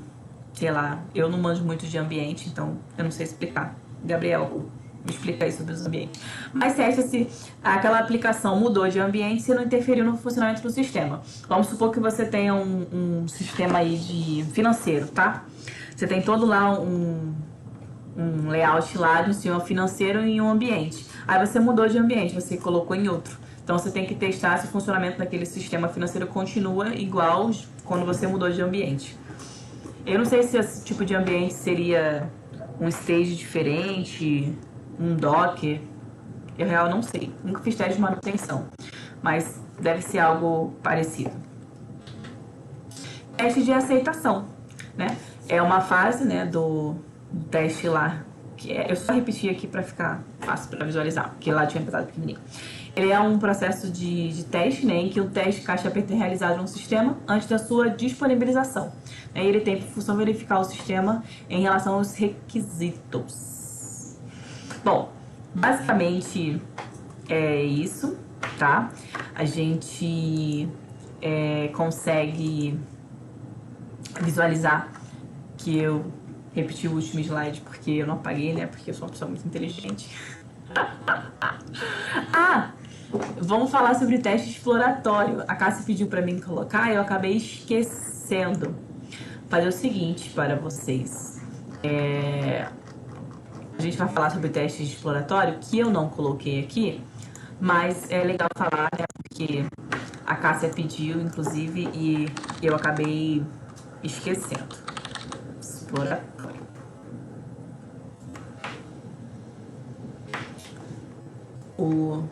[SPEAKER 1] sei lá, eu não manjo muito de ambiente, então eu não sei explicar. Gabriel, me explica aí sobre os ambientes. Mas testa se aquela aplicação mudou de ambiente se não interferiu no funcionamento do sistema. Vamos supor que você tenha um sistema aí de financeiro, tá? Você tem todo lá um layout lá de um sistema financeiro em um ambiente. Aí você mudou de ambiente, você colocou em outro. Então você tem que testar se o funcionamento daquele sistema financeiro continua igual quando você mudou de ambiente. Eu não sei se esse tipo de ambiente seria um stage diferente, um Docker. Eu real não sei. Nunca fiz teste de manutenção. Mas deve ser algo parecido. Teste de aceitação, né? É uma fase, né, do teste lá. Eu só repeti aqui para ficar fácil para visualizar, porque lá tinha empezado pequenininho. Ele é um processo de teste, né, em que o teste caixa aperto é realizado no sistema antes da sua disponibilização. Ele tem por função verificar o sistema em relação aos requisitos. Bom, basicamente é isso, tá? A gente consegue visualizar que eu repeti o último slide porque eu não apaguei, né? Porque eu sou uma pessoa muito inteligente. Vamos falar sobre teste exploratório. A Cássia pediu para mim colocar e eu acabei esquecendo. Fazer o seguinte para vocês. A gente vai falar sobre teste exploratório, que eu não coloquei aqui, mas é legal falar, né? Porque a Cássia pediu, inclusive, e eu acabei esquecendo. Exploratório. O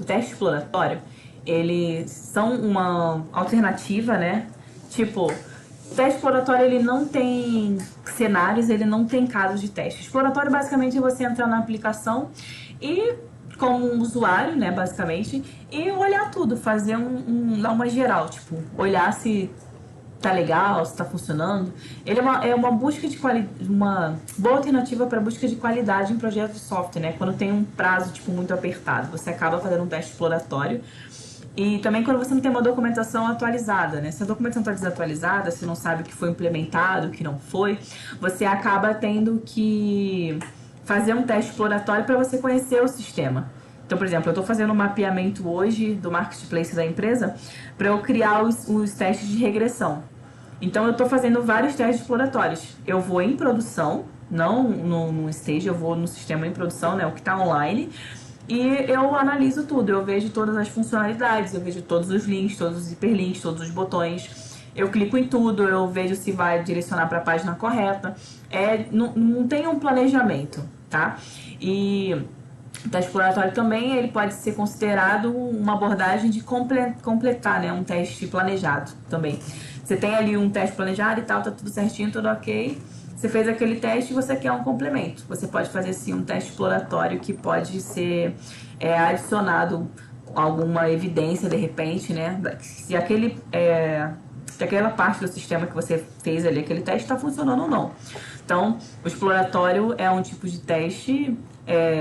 [SPEAKER 1] teste exploratório, eles são uma alternativa, né? Tipo, o teste exploratório, ele não tem cenários, ele não tem casos de teste. Exploratório, basicamente, é você entrar na aplicação e, como um usuário, né, basicamente, e olhar tudo, fazer dar uma geral, tipo, olhar se tá legal, se tá funcionando. Ele é uma busca de qualidade, uma boa alternativa para busca de qualidade em projetos de software, né? Quando tem um prazo, tipo, muito apertado, você acaba fazendo um teste exploratório. E também quando você não tem uma documentação atualizada, né? Se a documentação está desatualizada, você não sabe o que foi implementado, o que não foi, você acaba tendo que fazer um teste exploratório para você conhecer o sistema. Então, por exemplo, eu estou fazendo um mapeamento hoje do marketplace da empresa para eu criar os testes de regressão. Então, eu estou fazendo vários testes exploratórios. Eu vou em produção, não no stage, eu vou no sistema em produção, né? O que está online. E eu analiso tudo, eu vejo todas as funcionalidades, eu vejo todos os links, todos os hiperlinks, todos os botões. Eu clico em tudo, eu vejo se vai direcionar para a página correta. Não tem um planejamento, tá? E o teste exploratório também ele pode ser considerado uma abordagem de completar, né, um teste planejado também. Você tem ali um teste planejado e tal, tá tudo certinho, tudo ok. Você fez aquele teste e você quer um complemento. Você pode fazer sim um teste exploratório que pode ser adicionado alguma evidência de repente, né? Se aquela parte do sistema que você fez ali, aquele teste está funcionando ou não. Então, o exploratório é um tipo de teste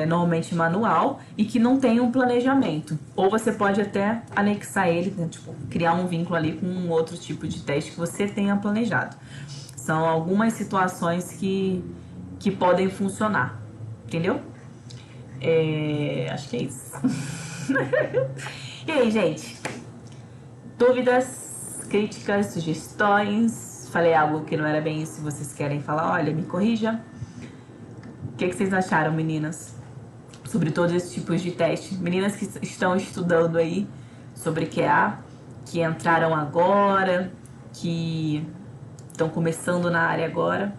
[SPEAKER 1] normalmente manual e que não tem um planejamento. Ou você pode até anexar ele, né? Tipo, criar um vínculo ali com um outro tipo de teste que você tenha planejado. São algumas situações que podem funcionar, entendeu? Acho que é isso. E aí, gente? Dúvidas, críticas, sugestões? Falei algo que não era bem isso, se vocês querem falar, olha, me corrija. O que vocês acharam, meninas? Sobre todos esses tipos de teste. Meninas que estão estudando aí sobre QA, que entraram agora, que estão começando na área agora.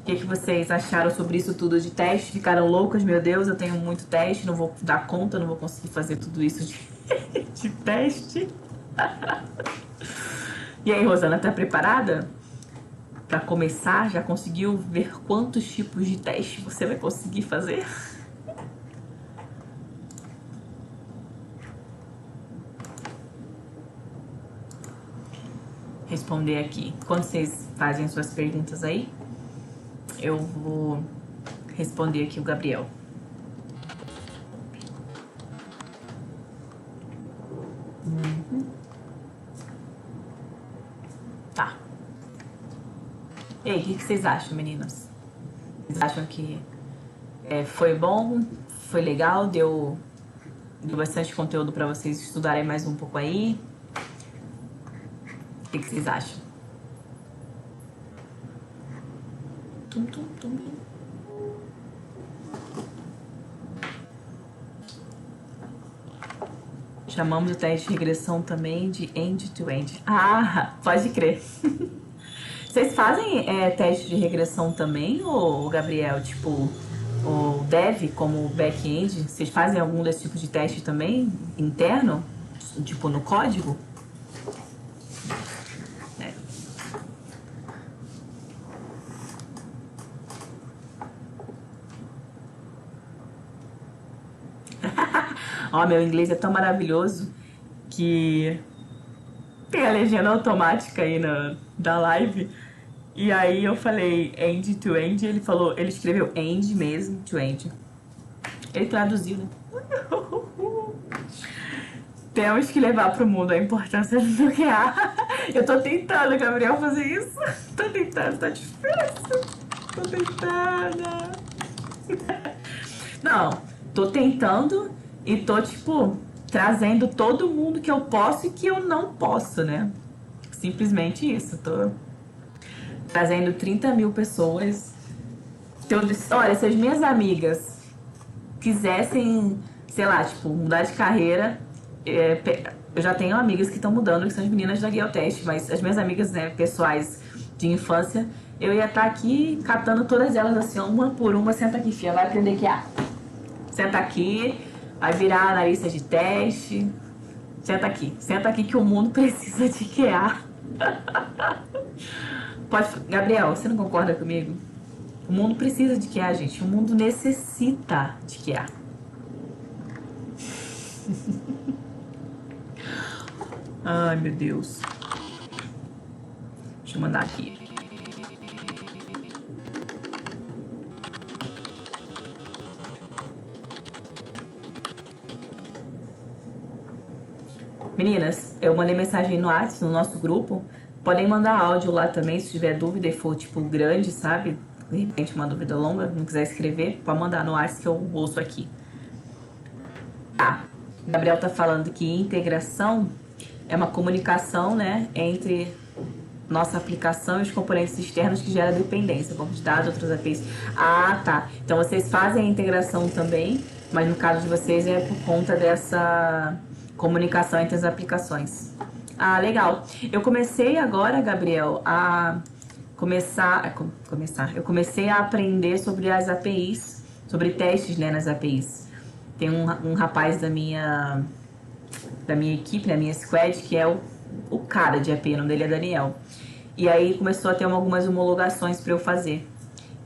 [SPEAKER 1] O que vocês acharam sobre isso tudo de teste? Ficaram loucas? Meu Deus, eu tenho muito teste, não vou dar conta, não vou conseguir fazer tudo isso de teste. E aí, Rosana, tá preparada para começar? Já conseguiu ver quantos tipos de teste você vai conseguir fazer? Responder aqui. Quando vocês fazem suas perguntas aí, eu vou responder aqui o Gabriel. Tá. E aí, o que vocês acham, meninas? Vocês acham que foi bom? Foi legal? Deu bastante conteúdo para vocês estudarem mais um pouco aí? O que vocês acham? Tum, tum, tum. Chamamos o teste de regressão também de end-to-end. Ah, pode crer. Vocês fazem teste de regressão também, ô Gabriel? Tipo, o Dev como back-end? Vocês fazem algum desse tipo de teste também, interno? Tipo, no código? É. Ó, meu inglês é tão maravilhoso que tem a legenda automática aí da live. E aí eu falei end to end, ele falou, ele escreveu end mesmo, to end. Ele traduziu, né? Temos que levar pro mundo a importância do que há. Eu tô tentando, Gabriel, fazer isso. Tô tentando, tá difícil. Tô tentando. Não, tô tentando e tô, tipo, trazendo todo mundo que eu posso e que eu não posso, né? Simplesmente isso. Tô trazendo 30 mil pessoas. Então, olha, se as minhas amigas quisessem, sei lá, tipo, mudar de carreira, eu já tenho amigas que estão mudando, que são as meninas da Guioteste, mas as minhas amigas, né, pessoais de infância, eu ia estar aqui catando todas elas assim, uma por uma. Senta aqui, filha, vai aprender que há. Senta aqui, vai virar analista de teste. Senta aqui que o mundo precisa de QA. Gabriel, você não concorda comigo? O mundo precisa de QA, gente. O mundo necessita de QA. Ai, meu Deus. Deixa eu mandar aqui. Meninas, eu mandei mensagem no WhatsApp, no nosso grupo. Podem mandar áudio lá também, se tiver dúvida e for, tipo, grande, sabe? De repente uma dúvida longa, não quiser escrever, pode mandar no WhatsApp que eu ouço aqui. Tá. O Gabriel tá falando que integração é uma comunicação, né, entre nossa aplicação e os componentes externos que gera dependência, banco de dados, outras APIs. Ah, tá. Então vocês fazem a integração também, mas no caso de vocês é por conta dessa comunicação entre as aplicações. Ah, legal. Eu comecei agora, Gabriel, eu comecei a aprender sobre as APIs, sobre testes, né, nas APIs. Tem um rapaz da minha equipe, da minha squad, que é o cara de API, o nome dele é Daniel. E aí começou a ter algumas homologações pra eu fazer.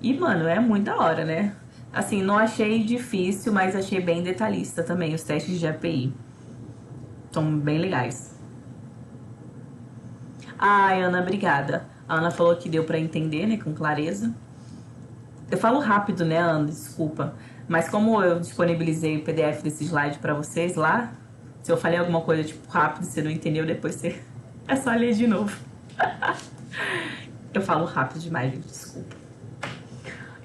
[SPEAKER 1] E, mano, é muito da hora, né? Assim, não achei difícil, mas achei bem detalhista também os testes de API. São bem legais. Ai, Ana, obrigada. A Ana falou que deu pra entender, né, com clareza. Eu falo rápido, né, Ana? Desculpa. Mas como eu disponibilizei o PDF desse slide pra vocês lá, se eu falei alguma coisa, tipo, rápido, você não entendeu, depois você... é só ler de novo. Eu falo rápido demais, gente, desculpa.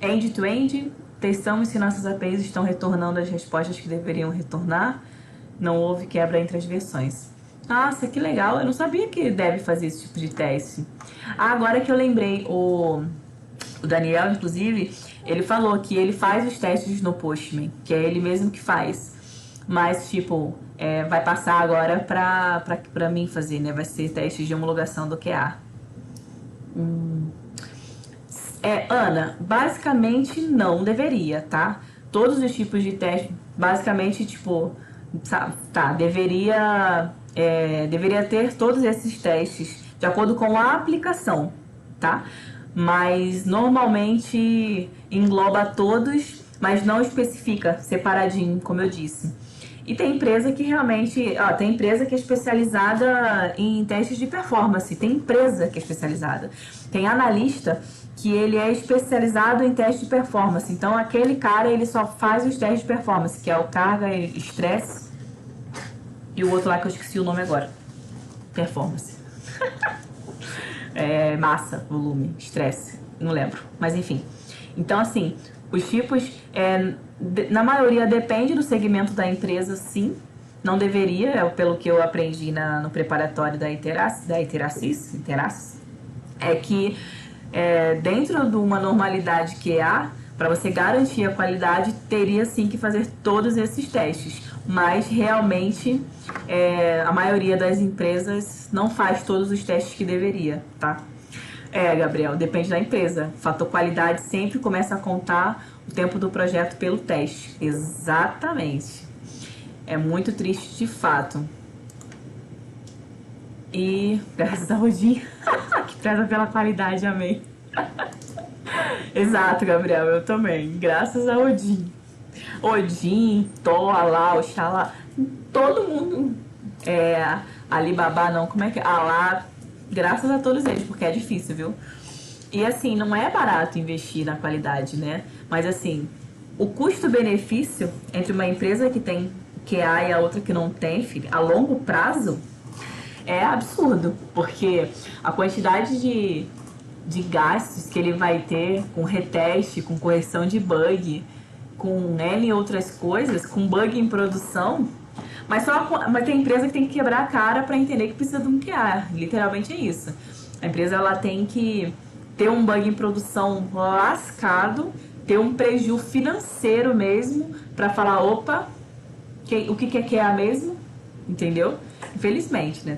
[SPEAKER 1] End-to-end, testamos se nossas APIs estão retornando as respostas que deveriam retornar. Não houve quebra entre as versões. Nossa, que legal. Eu não sabia que deve fazer esse tipo de teste. Ah, agora que eu lembrei, o Daniel, inclusive, ele falou que ele faz os testes no Postman, que é ele mesmo que faz. Mas, tipo, vai passar agora pra mim fazer, né? Vai ser testes de homologação do QA. Ana, basicamente não deveria, tá? Todos os tipos de teste, basicamente, tipo, tá, deveria ter todos esses testes de acordo com a aplicação, tá? Mas normalmente engloba todos, mas não especifica separadinho, como eu disse. E tem empresa que realmente, tem empresa que é especializada em testes de performance, tem empresa que é especializada. Tem analista que ele é especializado em teste de performance. Então aquele cara, ele só faz os testes de performance, que é o carga e estresse, e o outro lá que eu esqueci o nome agora. Performance. Massa, volume, estresse, não lembro, mas enfim. Então assim, os tipos, na maioria depende do segmento da empresa, sim. Não deveria, pelo que eu aprendi no preparatório da Iteracis, é que dentro de uma normalidade QA, Para você garantir a qualidade, teria sim que fazer todos esses testes. Mas realmente a maioria das empresas não faz todos os testes que deveria, tá? Gabriel, depende da empresa. Fator qualidade sempre começa a contar o tempo do projeto pelo teste. Exatamente. É muito triste de fato. E graças a Odin, que preza pela qualidade, amém. Exato, Gabriel, eu também. Graças a Odin. Odin, Thor, Alá, Oxalá, todo mundo. Alibaba não, como é que é? Alá, graças a todos eles, porque é difícil, viu? E assim, não é barato investir na qualidade, né? Mas assim, o custo-benefício entre uma empresa que tem QA e a outra que não tem, filho, a longo prazo, é absurdo. Porque a quantidade de gastos que ele vai ter com reteste, com correção de bug, com N outras coisas, com bug em produção. Mas tem empresa que tem que quebrar a cara para entender que precisa de um QA. Literalmente é isso. A empresa ela tem que ter um bug em produção lascado, ter um prejuízo financeiro mesmo, para falar, opa, o que é QA mesmo? Entendeu? Infelizmente, né?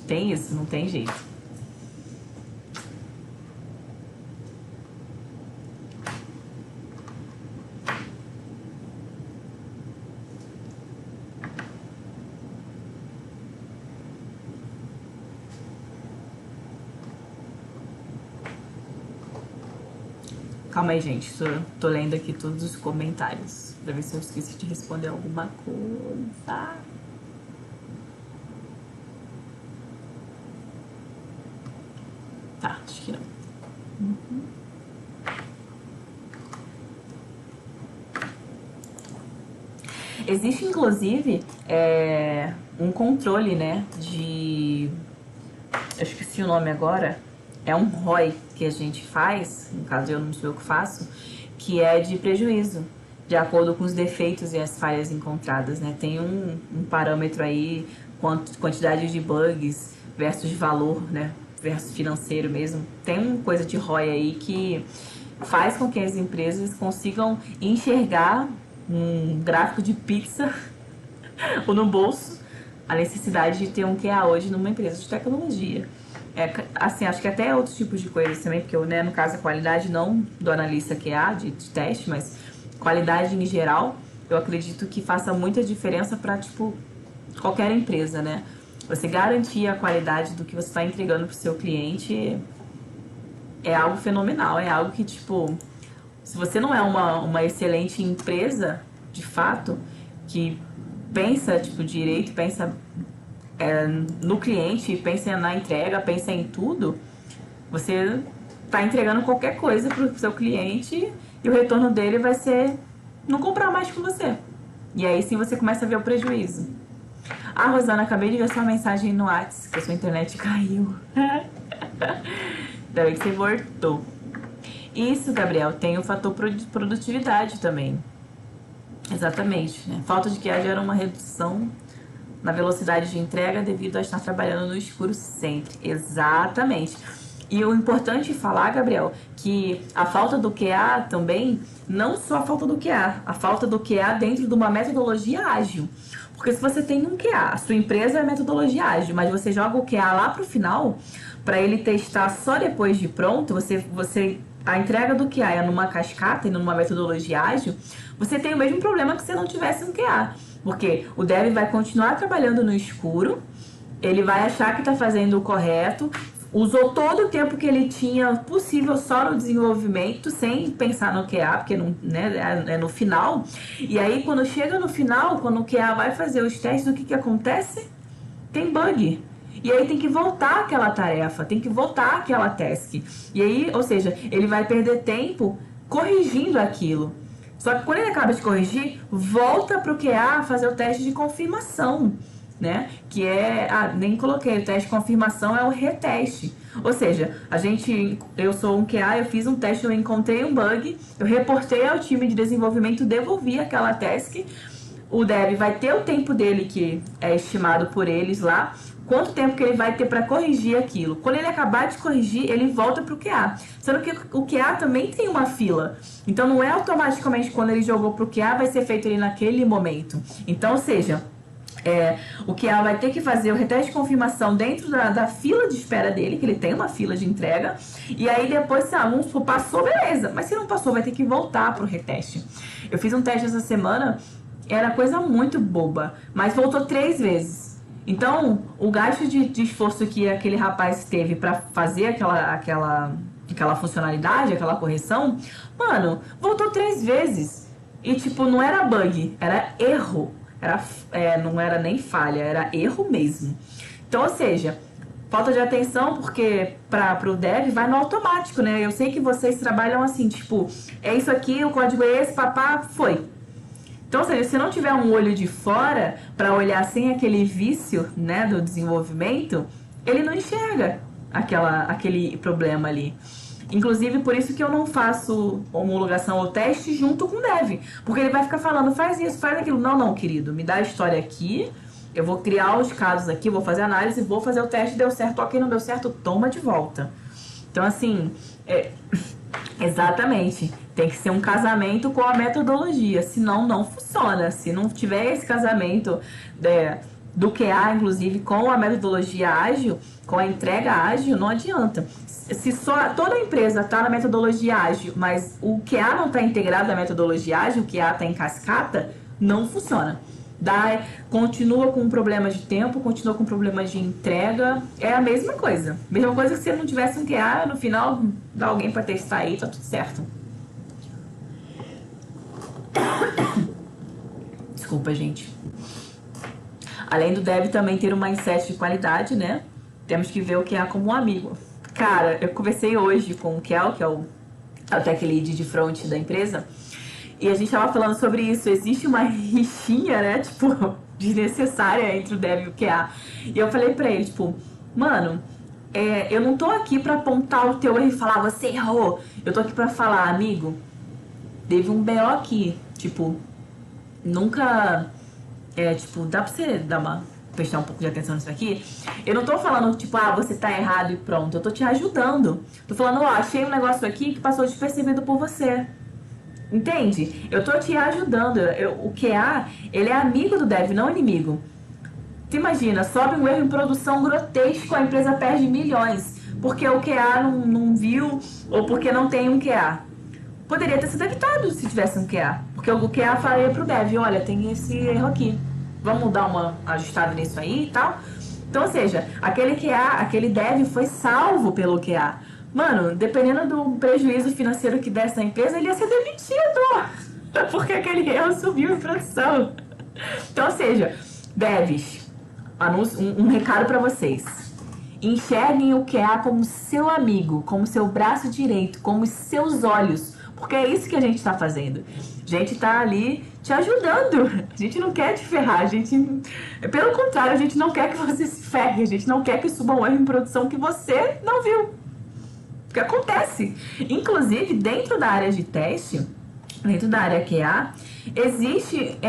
[SPEAKER 1] Tem isso, não tem jeito. Calma aí, gente. Tô lendo aqui todos os comentários pra ver se eu esqueci de responder alguma coisa. Tá, acho que não. Existe, inclusive, um controle, né, eu esqueci o nome agora. É um ROI que a gente faz, no caso eu não sou eu que faço, que é de prejuízo, de acordo com os defeitos e as falhas encontradas, né? Tem um parâmetro aí, quantidade de bugs versus valor, né? Versus financeiro mesmo. Tem uma coisa de ROI aí que faz com que as empresas consigam enxergar um gráfico de pizza ou no bolso a necessidade de ter um QA hoje numa empresa de tecnologia. Assim, acho que até outros tipos de coisas também, porque eu, né, no caso, a qualidade não do analista QA, de teste, mas qualidade em geral, eu acredito que faça muita diferença para, tipo, qualquer empresa, né? Você garantir a qualidade do que você está entregando para o seu cliente é algo fenomenal, é algo que, tipo, se você não é uma excelente empresa, de fato, que pensa, tipo, direito, pensa no cliente, pensa na entrega, pensa em tudo, você tá entregando qualquer coisa pro seu cliente e o retorno dele vai ser não comprar mais com você. E aí sim você começa a ver o prejuízo. Ah, Rosana, acabei de ver sua mensagem no WhatsApp, que a sua internet caiu. Ainda bem que você voltou. Isso, Gabriel, tem o fator produtividade também. Exatamente, né? Falta de QA gera uma redução na velocidade de entrega devido a estar trabalhando no escuro sempre. Exatamente. E o importante falar, Gabriel, que a falta do QA também, não só a falta do QA, a falta do QA dentro de uma metodologia ágil. Porque se você tem um QA, a sua empresa é metodologia ágil, mas você joga o QA lá pro final, para ele testar só depois de pronto, a entrega do QA é numa cascata e numa metodologia ágil, você tem o mesmo problema que se não tivesse um QA. Porque o dev vai continuar trabalhando no escuro, ele vai achar que está fazendo o correto, usou todo o tempo que ele tinha possível só no desenvolvimento, sem pensar no QA, porque não, né, é no final. E aí, quando chega no final, quando o QA vai fazer os testes, o que acontece? Tem bug. E aí tem que voltar aquela tarefa, tem que voltar aquela task. E aí, ou seja, ele vai perder tempo corrigindo aquilo. Só que quando ele acaba de corrigir, volta para o QA fazer o teste de confirmação, né? Que nem coloquei, o teste de confirmação é o reteste. Ou seja, eu sou um QA, eu fiz um teste, eu encontrei um bug, eu reportei ao time de desenvolvimento, devolvi aquela task. O dev vai ter o tempo dele, que é estimado por eles lá, quanto tempo que ele vai ter para corrigir aquilo. Quando ele acabar de corrigir, ele volta pro QA. Sendo que o QA também tem uma fila. Então não é automaticamente quando ele jogou pro QA vai ser feito ali naquele momento. Então, ou seja, o QA vai ter que fazer o reteste de confirmação dentro da fila de espera dele, que ele tem uma fila de entrega, e aí depois, se vamos supor, passou, beleza, mas se não passou, vai ter que voltar pro reteste. Eu fiz um teste essa semana, era coisa muito boba, mas voltou 3 vezes. Então, o gasto de esforço que aquele rapaz teve para fazer aquela funcionalidade, aquela correção, mano, voltou 3 vezes. E, tipo, não era bug, era erro. Não era nem falha, era erro mesmo. Então, ou seja, falta de atenção porque pro dev vai no automático, né? Eu sei que vocês trabalham assim, tipo, é isso aqui, o código é esse, papá, foi. Então, ou seja, se não tiver um olho de fora para olhar sem aquele vício, né, do desenvolvimento, ele não enxerga aquele problema ali. Inclusive, por isso que eu não faço homologação ou teste junto com o dev. Porque ele vai ficar falando, faz isso, faz aquilo. Não, não, querido, me dá a história aqui, eu vou criar os casos aqui, vou fazer análise, vou fazer o teste, deu certo, ok, não deu certo, toma de volta. Então, assim, exatamente, tem que ser um casamento com a metodologia, senão não funciona. Se não tiver esse casamento do QA, inclusive, com a metodologia ágil, com a entrega ágil, não adianta. Se só toda empresa está na metodologia ágil, mas o QA não está integrado à metodologia ágil, o QA está em cascata, não funciona. Continua com problemas de tempo, continua com problemas de entrega, é a mesma coisa. Mesma coisa que se não tivesse um QA, no final dá alguém para testar aí, tá tudo certo. Desculpa, gente. Além do dev também ter um mindset de qualidade, né? Temos que ver o QA como um amigo. Cara, eu conversei hoje com o Kel, que é o tech lead de front da empresa, e a gente tava falando sobre isso. Existe uma rixinha, né, tipo, desnecessária entre o dev e o QA. E eu falei pra ele, tipo, mano, eu não tô aqui pra apontar o teu erro e falar, você errou. Eu tô aqui pra falar, amigo, teve um BO aqui, tipo, nunca, dá pra você prestar um pouco de atenção nisso aqui. Eu não tô falando, tipo, você tá errado e pronto. Eu tô te ajudando. Tô falando, achei um negócio aqui que passou despercebido por você. Entende? Eu tô te ajudando. O QA, ele é amigo do dev, não inimigo. Tu imagina, sobe um erro em produção grotesco, a empresa perde milhões. Porque o QA não viu, ou porque não tem um QA. Poderia ter sido evitado se tivesse um QA. Porque o QA falaria pro dev, olha, tem esse erro aqui. Vamos dar uma ajustada nisso aí e tal. Então, ou seja, aquele QA, aquele dev foi salvo pelo QA. Mano, dependendo do prejuízo financeiro que desse na empresa, ele ia ser demitido. Porque aquele erro subiu em produção. Então, ou seja, devs, um recado pra vocês. Enxerguem o QA como seu amigo, como seu braço direito, como os seus olhos. Porque é isso que a gente tá fazendo. A gente tá ali te ajudando. A gente não quer te ferrar. Pelo contrário, a gente não quer que você se ferre. A gente não quer que suba um erro em produção que você não viu. Porque acontece. Inclusive, dentro da área de teste, dentro da área QA, existe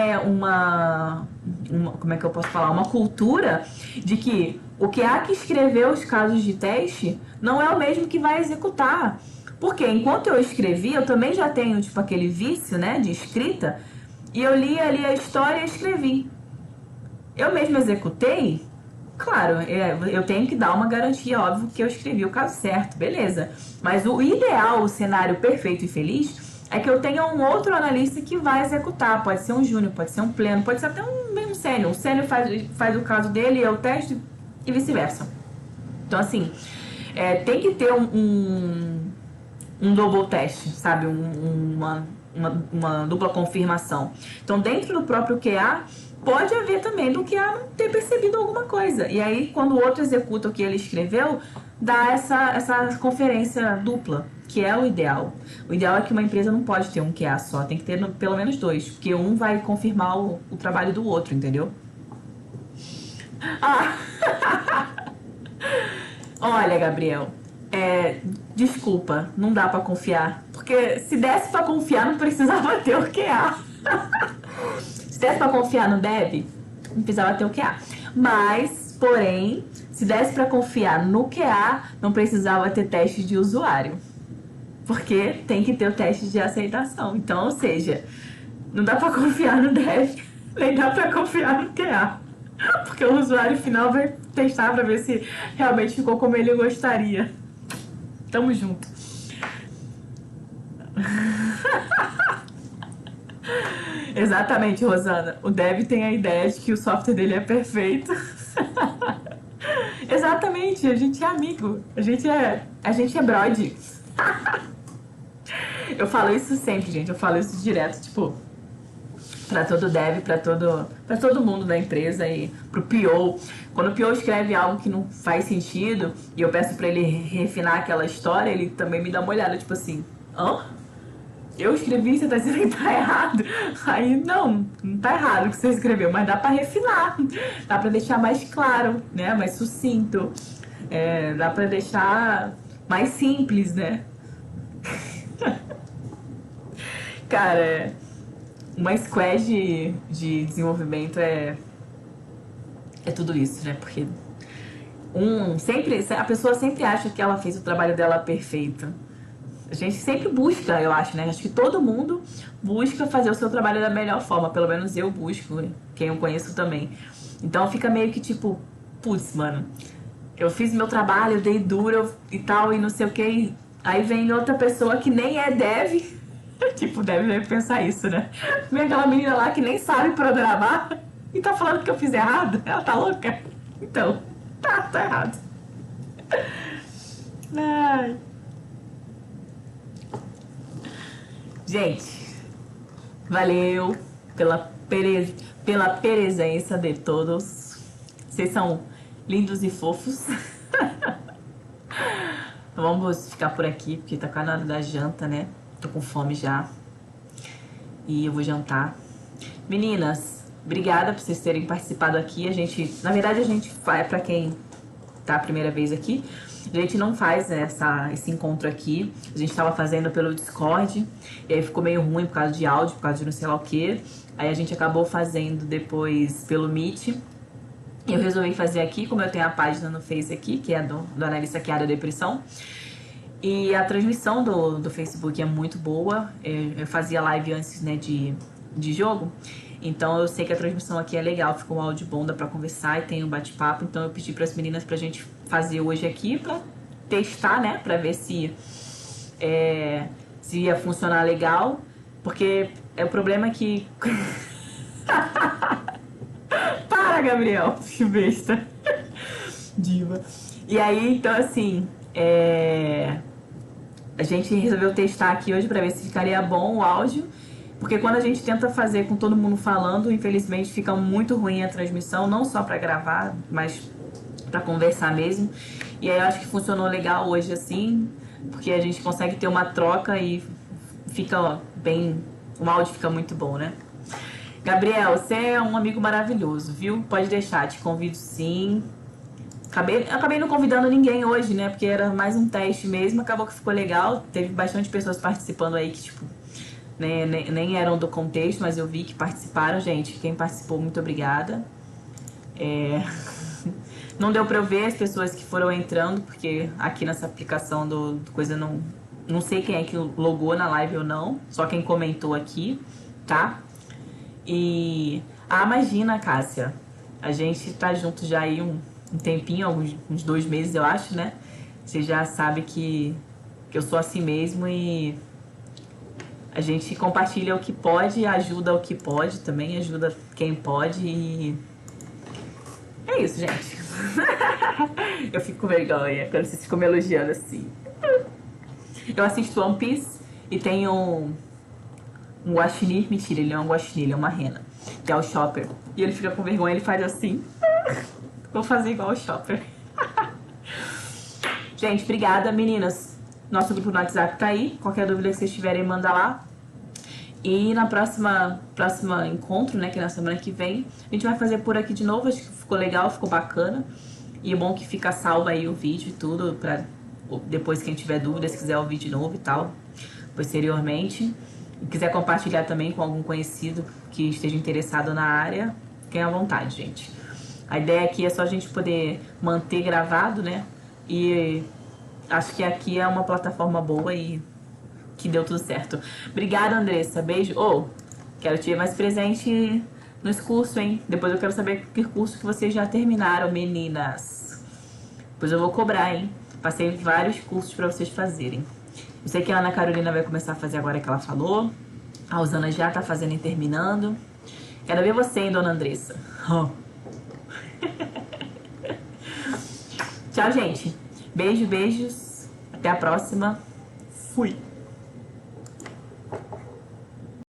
[SPEAKER 1] como é que eu posso falar? Uma cultura de que o QA que escreveu os casos de teste não é o mesmo que vai executar. Porque enquanto eu escrevi, eu também já tenho, tipo, aquele vício, né, de escrita, e eu li ali a história e escrevi. Eu mesmo executei, claro, eu tenho que dar uma garantia, óbvio, que eu escrevi o caso certo, beleza. Mas o ideal, o cenário perfeito e feliz, é que eu tenha um outro analista que vai executar. Pode ser um júnior, pode ser um pleno, pode ser até mesmo sênior. O sênior faz o caso dele, eu testo e vice-versa. Então, assim, tem que ter um double teste, sabe? Uma dupla confirmação. Então, dentro do próprio QA, pode haver também do QA não ter percebido alguma coisa. E aí, quando o outro executa o que ele escreveu, dá essa conferência dupla, que é o ideal. O ideal é que uma empresa não pode ter um QA só, tem que ter pelo menos 2, porque um vai confirmar o trabalho do outro, entendeu? Olha, Gabriel, desculpa, não dá pra confiar. Porque se desse pra confiar, não precisava ter o QA. Se desse pra confiar no dev, não precisava ter o QA. Mas Porém, se desse para confiar no QA, não precisava ter teste de usuário. Porque tem que ter o teste de aceitação. Então, ou seja, não dá para confiar no dev, nem dá para confiar no QA. Porque o usuário final vai testar para ver se realmente ficou como ele gostaria. Tamo junto. Exatamente, Rosana. O dev tem a ideia de que o software dele é perfeito. Exatamente, a gente é amigo. A gente é brode. Eu falo isso sempre, gente. Eu falo isso direto, tipo, pra todo dev, pra todo mundo da empresa e pro PO. Quando o PO escreve algo que não faz sentido e eu peço pra ele refinar aquela história, ele também me dá uma olhada, tipo assim, hã? Eu escrevi, você tá dizendo que tá errado. Aí, não tá errado o que você escreveu, mas dá pra refinar. Dá pra deixar mais claro, né? Mais sucinto. Dá pra deixar mais simples, né? Cara, uma squad de desenvolvimento é tudo isso, né? Porque a pessoa sempre acha que ela fez o trabalho dela perfeito. A gente sempre busca, eu acho, né? Acho que todo mundo busca fazer o seu trabalho da melhor forma. Pelo menos eu busco, quem eu conheço também. Então fica meio que tipo, putz, mano, eu fiz meu trabalho, eu dei duro e tal, e não sei o que. Aí vem outra pessoa que nem é dev. Tipo, deve pensar isso, né? Vem aquela menina lá que nem sabe programar e tá falando que eu fiz errado. Ela tá louca. Então, tá errado. Ai. Gente, valeu pela presença de todos. Vocês são lindos e fofos. Vamos ficar por aqui, porque tá quase na hora da janta, né? Tô com fome já. E eu vou jantar. Meninas, obrigada por vocês terem participado aqui. Na verdade, a gente faz, pra quem tá a primeira vez aqui, a gente não faz esse encontro aqui. A gente tava fazendo pelo Discord, e aí ficou meio ruim por causa de áudio, por causa de não sei lá o que. Aí a gente acabou fazendo depois pelo Meet. Eu resolvi fazer aqui, como eu tenho a página no Face aqui, que é do Analista Saqueada Depressão. E a transmissão do Facebook é muito boa. Eu fazia live antes, né, de jogo. Então eu sei que a transmissão aqui é legal, ficou um áudio bom, dá pra conversar e tem um bate-papo. Então eu pedi pras meninas pra gente fazer hoje aqui pra testar, né? Pra ver se ia funcionar legal. Porque o problema é que... Para, Gabriel! Que besta! Diva. E aí, então assim... A gente resolveu testar aqui hoje pra ver se ficaria bom o áudio. Porque quando a gente tenta fazer com todo mundo falando, infelizmente fica muito ruim a transmissão, não só pra gravar, mas pra conversar mesmo. E aí eu acho que funcionou legal hoje assim, porque a gente consegue ter uma troca e fica bem, o áudio fica muito bom, né? Gabriel, você é um amigo maravilhoso, viu? Pode deixar, te convido sim. Acabei não convidando ninguém hoje, né? Porque era mais um teste mesmo, acabou que ficou legal. Teve bastante pessoas participando aí que, tipo, né, nem eram do contexto, mas eu vi que participaram, gente. Quem participou, muito obrigada. Não deu pra eu ver as pessoas que foram entrando, porque aqui nessa aplicação do coisa não sei quem é que logou na live ou não, só quem comentou aqui, tá? E... imagina, Cássia, a gente tá junto já aí um tempinho, uns 2 meses, eu acho, né? Você já sabe que eu sou assim mesmo e a gente compartilha o que pode, ajuda o que pode também, ajuda quem pode e... é isso, gente. Eu fico com vergonha quando vocês ficam me elogiando assim. Eu assisto One Piece e tem um guaxinim, mentira, ele não é um guaxinim, ele é uma rena, que é o Chopper. E ele fica com vergonha, ele faz assim. Vou fazer igual o Chopper. Gente, obrigada, meninas. Nosso grupo no WhatsApp tá aí. Qualquer dúvida que vocês tiverem, manda lá. E na próxima encontro, né, que é na semana que vem, a gente vai fazer por aqui de novo. Acho que ficou legal, ficou bacana. E é bom que fica salvo aí o vídeo e tudo, pra depois quem tiver dúvidas, se quiser ouvir de novo e tal, posteriormente. E quiser compartilhar também com algum conhecido que esteja interessado na área, fiquem à vontade, gente. A ideia aqui é só a gente poder manter gravado, né? E acho que aqui é uma plataforma boa e que deu tudo certo. Obrigada, Andressa. Beijo. Quero te ver mais presente nos cursos, hein? Depois eu quero saber que curso que vocês já terminaram, meninas. Depois eu vou cobrar, hein? Passei vários cursos pra vocês fazerem. Eu sei que a Ana Carolina vai começar a fazer agora que ela falou. A Rosana já tá fazendo e terminando. Quero ver você, hein, dona Andressa. Tchau, gente. Beijo, beijos. Até a próxima. Fui.